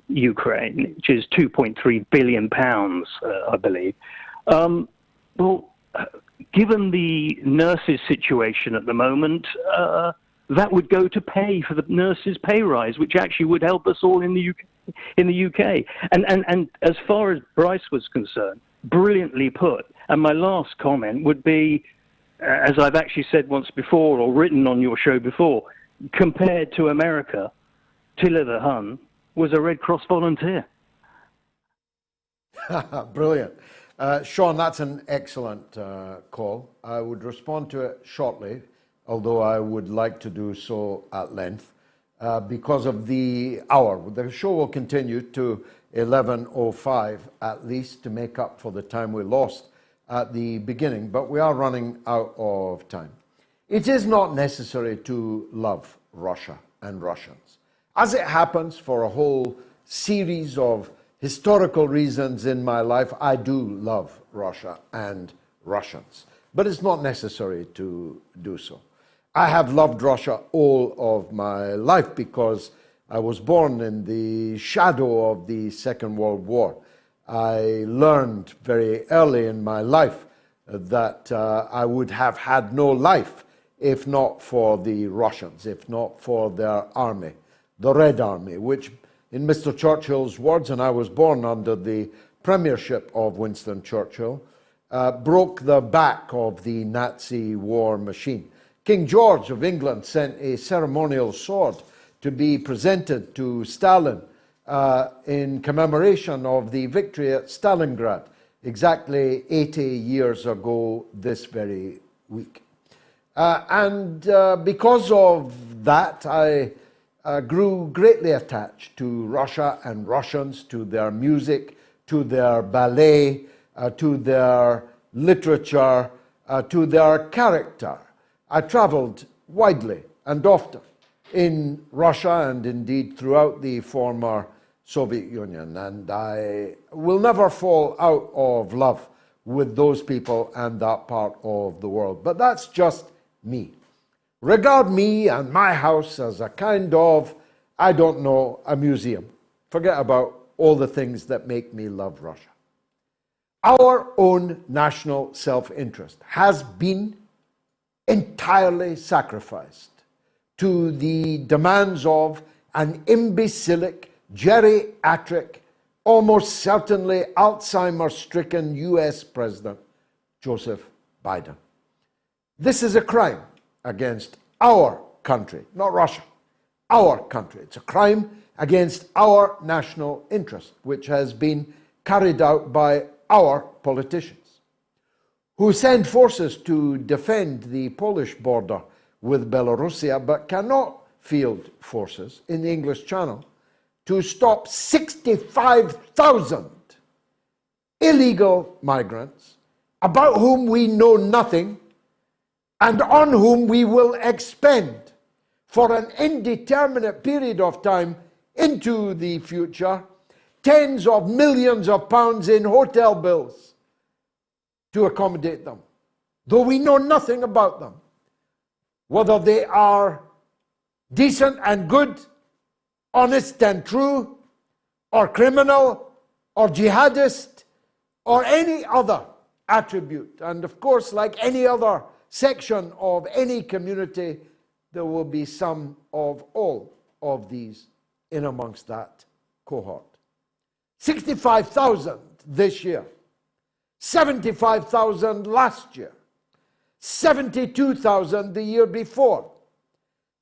Ukraine, which is £2.3 billion, I believe. Given the nurses' situation at the moment, that would go to pay for the nurses' pay rise, which actually would help us all in the UK. in the UK. And as far as Bryce was concerned, brilliantly put. And my last comment would be, as I've actually said once before or written on your show before, compared to America, Tiller the Hun was a Red Cross volunteer. Brilliant. Sean, that's an excellent call. I would respond to it shortly, although I would like to do so at length because of the hour. The show will continue to 11:05 at least to make up for the time we lost at the beginning, but we are running out of time. It is not necessary to love Russia and Russians. As it happens for a whole series of historical reasons in my life, I do love Russia and Russians, but it's not necessary to do so. I have loved Russia all of my life because I was born in the shadow of the Second World War. I learned very early in my life that I would have had no life if not for the Russians, if not for their army, the Red Army, which in Mr. Churchill's words, and I was born under the premiership of Winston Churchill, broke the back of the Nazi war machine. King George of England sent a ceremonial sword to be presented to Stalin in commemoration of the victory at Stalingrad, exactly 80 years ago this very week. Because of that, I grew greatly attached to Russia and Russians, to their music, to their ballet, to their literature, to their character. I traveled widely and often in Russia and indeed throughout the former Soviet Union, and I will never fall out of love with those people and that part of the world. But that's just me. Regard me and my house as a kind of, I don't know, a museum. Forget about all the things that make me love Russia. Our own national self-interest has been entirely sacrificed to the demands of an imbecilic, geriatric, almost certainly Alzheimer-stricken US President, Joseph Biden. This is a crime against our country, not Russia, our country. It's a crime against our national interest, which has been carried out by our politicians, who send forces to defend the Polish border with Belarusia, but cannot field forces in the English Channel to stop 65,000 illegal migrants about whom we know nothing and on whom we will expend for an indeterminate period of time into the future tens of millions of pounds in hotel bills to accommodate them, though we know nothing about them, whether they are decent and good, honest and true, or criminal, or jihadist, or any other attribute. And of course, like any other section of any community, there will be some of all of these in amongst that cohort. 65,000 this year, 75,000 last year, 72,000 the year before.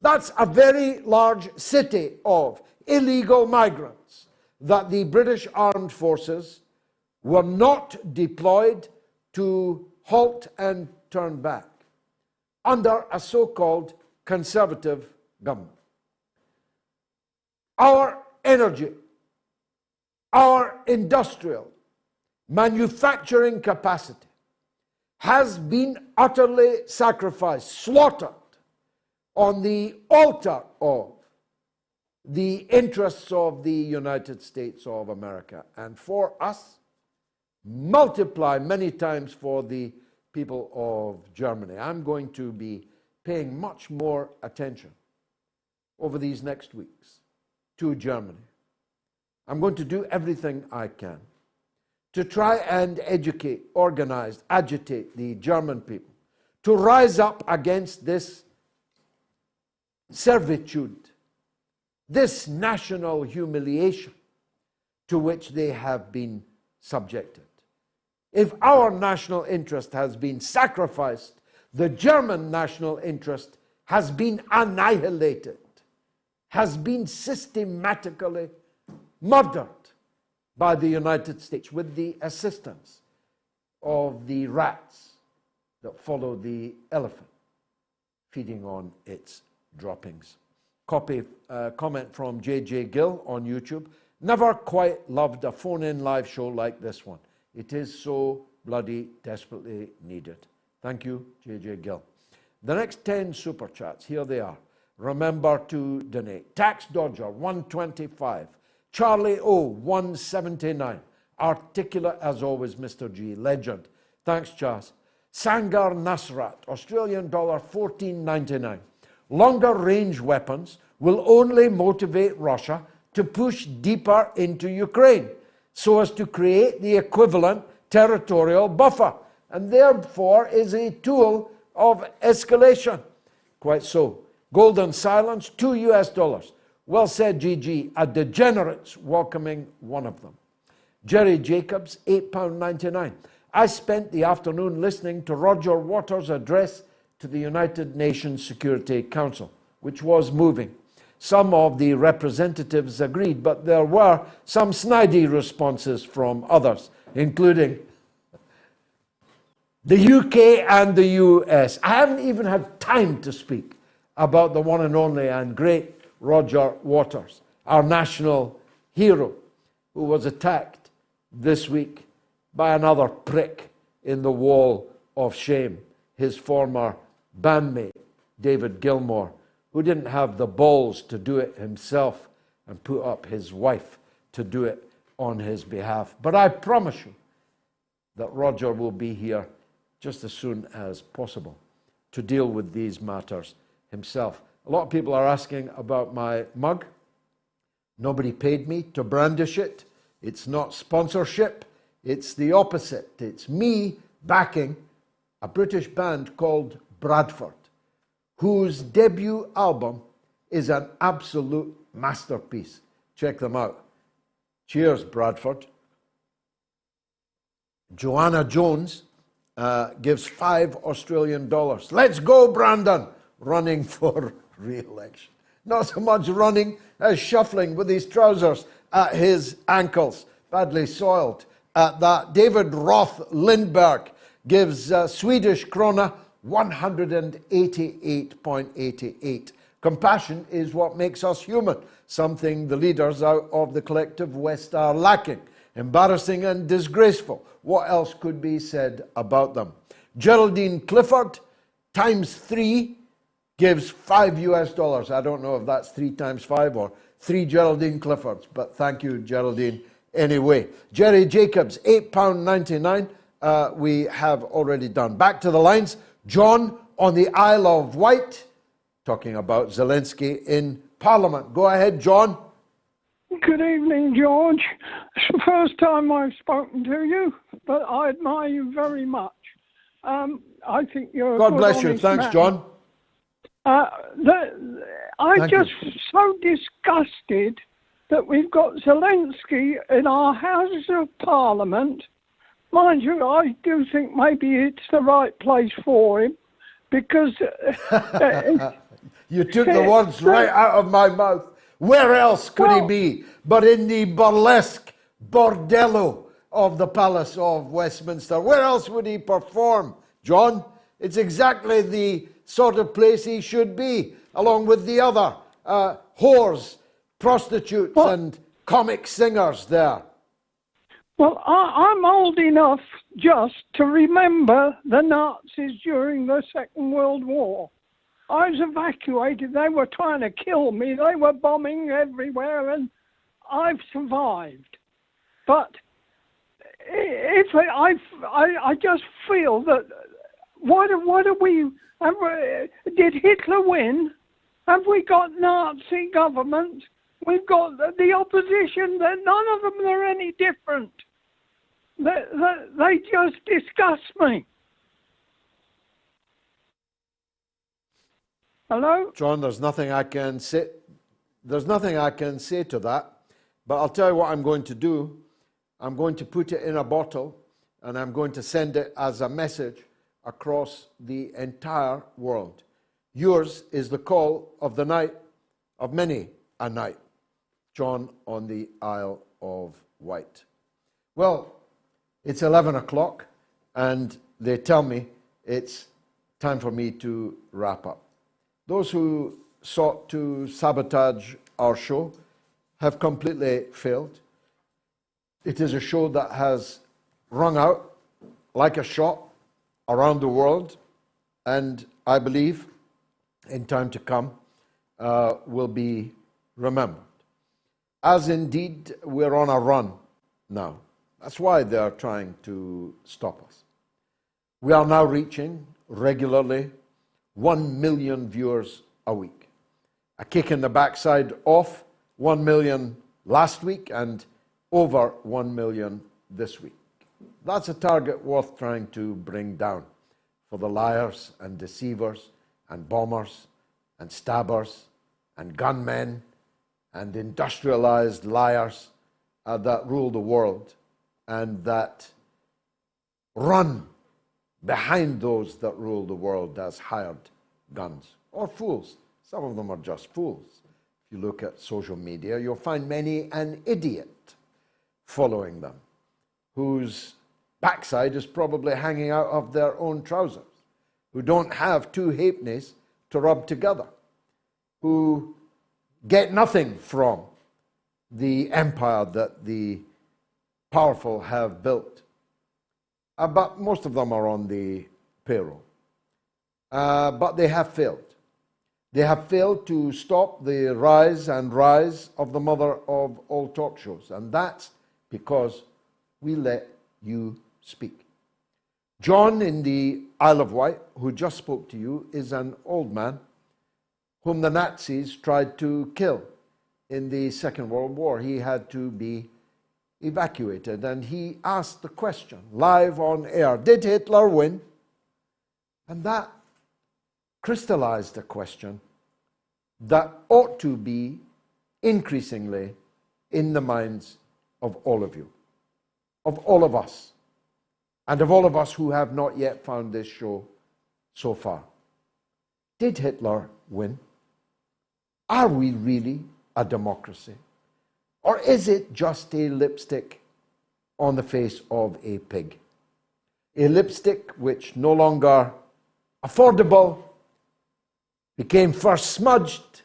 That's a very large city of illegal migrants that the British armed forces were not deployed to halt and turn back under a so-called conservative government. Our energy, our industrial, manufacturing capacity has been utterly sacrificed, slaughtered on the altar of the interests of the United States of America. And for us, multiply many times for the people of Germany. I'm going to be paying much more attention over these next weeks to Germany. I'm going to do everything I can to try and educate, organize, agitate the German people to rise up against this servitude, this national humiliation to which they have been subjected. If our national interest has been sacrificed, the German national interest has been annihilated, has been systematically murdered by the United States with the assistance of the rats that follow the elephant, feeding on its droppings. Comment from J.J. Gill on YouTube. Never quite loved a phone-in live show like this one. It is so bloody desperately needed. Thank you, J.J. Gill. The next 10 super chats, here they are. Remember to donate. Tax Dodger, 125. Charlie O, 179. Articulate as always, Mr. G. Legend. Thanks, Chas. Sangar Nasrat, Australian dollar 14.99. Longer range weapons will only motivate Russia to push deeper into Ukraine so as to create the equivalent territorial buffer, and therefore is a tool of escalation. Quite so. Golden silence, $2. Well said, GG. A degenerate's welcoming one of them. Jerry Jacobs, £8.99. I spent the afternoon listening to Roger Waters' address to the United Nations Security Council, which was moving. Some of the representatives agreed, but there were some snidey responses from others, including the UK and the US. I haven't even had time to speak about the one and only and great Roger Waters, our national hero, who was attacked this week by another prick in the wall of shame, his former bandmate, David Gilmour, who didn't have the balls to do it himself and put up his wife to do it on his behalf. But I promise you that Roger will be here just as soon as possible to deal with these matters himself. A lot of people are asking about my mug. Nobody paid me to brandish it. It's not sponsorship. It's the opposite. It's me backing a British band called Bradford, whose debut album is an absolute masterpiece. Check them out. Cheers, Bradford. Joanna Jones gives $5 Let's go, Brandon, running for re-election. Not so much running as shuffling with his trousers at his ankles, badly soiled. That David Roth Lindberg gives Swedish krona 188.88. Compassion is what makes us human, something the leaders out of the collective West are lacking. Embarrassing and disgraceful. What else could be said about them? Geraldine Clifford, times 3, gives $5. I don't know if that's 3 times 5 or 3 Geraldine Cliffords, but thank you, Geraldine, anyway. Jerry Jacobs, £8.99. We have already done. Back to the lines. John on the Isle of Wight, talking about Zelensky in Parliament. Go ahead, John. Good evening, George. It's the first time I've spoken to you, but I admire you very much. I think you're God bless you. Thanks, man. John. I'm just so disgusted that we've got Zelensky in our Houses of Parliament. Mind you, I do think maybe it's the right place for him, because... You took the words right out of my mouth. Where else could he be but in the burlesque bordello of the Palace of Westminster? Where else would he perform, John? It's exactly the sort of place he should be, along with the other whores, prostitutes and comic singers there. Well, I'm old enough just to remember the Nazis during the Second World War. I was evacuated. They were trying to kill me. They were bombing everywhere, and I've survived. But if I just feel that what are we? Did Hitler win? Have we got Nazi government? We've got the opposition. None of them are any different. They just disgust me. Hello? John, there's nothing I can say. There's nothing I can say to that. But I'll tell you what I'm going to do. I'm going to put it in a bottle and I'm going to send it as a message across the entire world. Yours is the call of the night, of many a night. John on the Isle of Wight. Well, it's 11 o'clock and they tell me it's time for me to wrap up. Those who sought to sabotage our show have completely failed. It is a show that has rung out like a shot around the world, and I believe in time to come will be remembered. As indeed we're on a run now. That's why they are trying to stop us. We are now reaching regularly 1 million viewers a week. A kick in the backside of 1 million last week and over 1 million this week. That's a target worth trying to bring down for the liars and deceivers and bombers and stabbers and gunmen and industrialized liars that rule the world and that run behind those that rule the world as hired guns or fools. Some of them are just fools. If you look at social media, you'll find many an idiot following them, whose backside is probably hanging out of their own trousers, who don't have two halfpennies to rub together, who get nothing from the empire that the powerful have built. But most of them are on the payroll. But they have failed. They have failed to stop the rise of the mother of all talk shows. And that's because we let you speak. John in the Isle of Wight, who just spoke to you, is an old man whom the Nazis tried to kill in the Second World War. He had to be evacuated, and he asked the question live on air, did Hitler win? And that crystallized a question that ought to be increasingly in the minds of all of you, of all of us, and of all of us who have not yet found this show so far. Did Hitler win? Are we really a democracy? Or is it just a lipstick on the face of a pig? A lipstick which no longer affordable, became first smudged,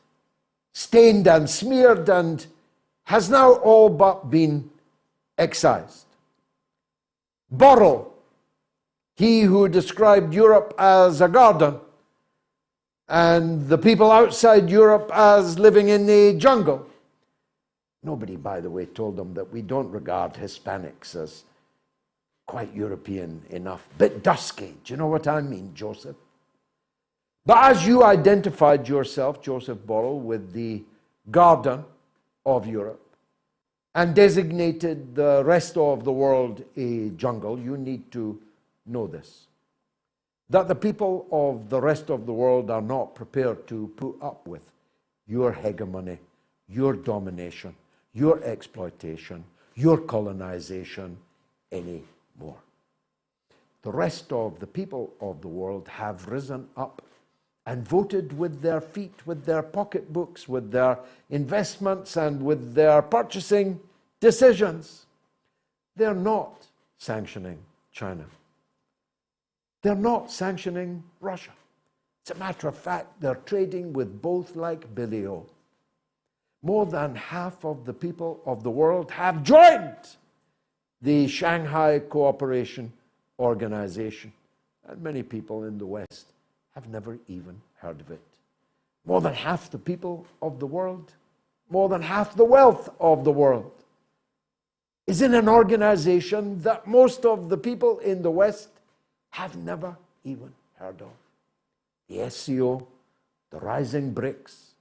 stained and smeared, and has now all but been excised. Borrell, he who described Europe as a garden and the people outside Europe as living in a jungle. Nobody, by the way, told them that we don't regard Hispanics as quite European enough. Bit dusky, do you know what I mean, Joseph? But as you identified yourself, Joseph Borrell, with the garden of Europe and designated the rest of the world a jungle, you need to know this. That the people of the rest of the world are not prepared to put up with your hegemony, your domination, your exploitation, your colonization anymore. The rest of the people of the world have risen up and voted with their feet, with their pocketbooks, with their investments, and with their purchasing decisions. They're not sanctioning China. They're not sanctioning Russia. As a matter of fact, they're trading with both like Billy O. More than half of the people of the world have joined the Shanghai Cooperation Organization, and many people in the West have never even heard of it. More than half the people of the world, more than half the wealth of the world is in an organization that most of the people in the West have never even heard of. The SCO, the rising bricks,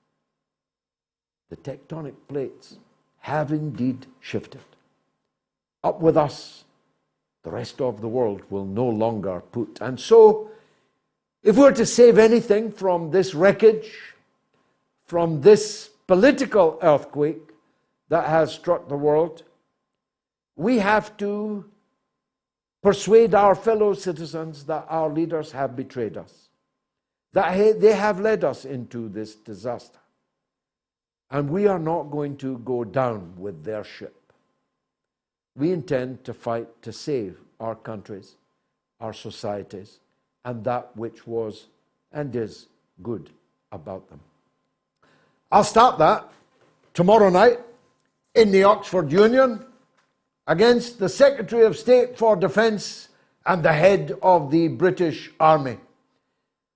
the tectonic plates have indeed shifted. Up with us, the rest of the world will no longer put. And so, if we're to save anything from this wreckage, from this political earthquake, that has struck the world. We have to persuade our fellow citizens that our leaders have betrayed us, that they have led us into this disaster. And we are not going to go down with their ship. We intend to fight to save our countries, our societies, and that which was and is good about them. I'll start that tomorrow night in the Oxford Union against the Secretary of State for Defence and the head of the British Army.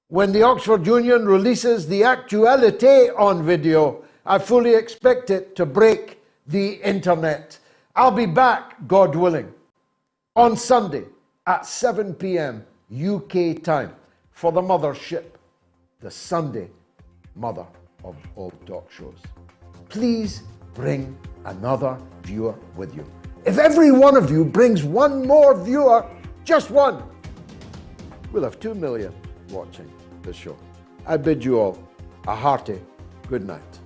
When the Oxford Union releases the actuality on video, I fully expect it to break the internet. I'll be back, God willing, on Sunday at 7 p.m. UK time for the mothership, the Sunday mother of all talk shows. Please bring another viewer with you. If every one of you brings one more viewer, just one, we'll have 2 million watching the show. I bid you all a hearty good night.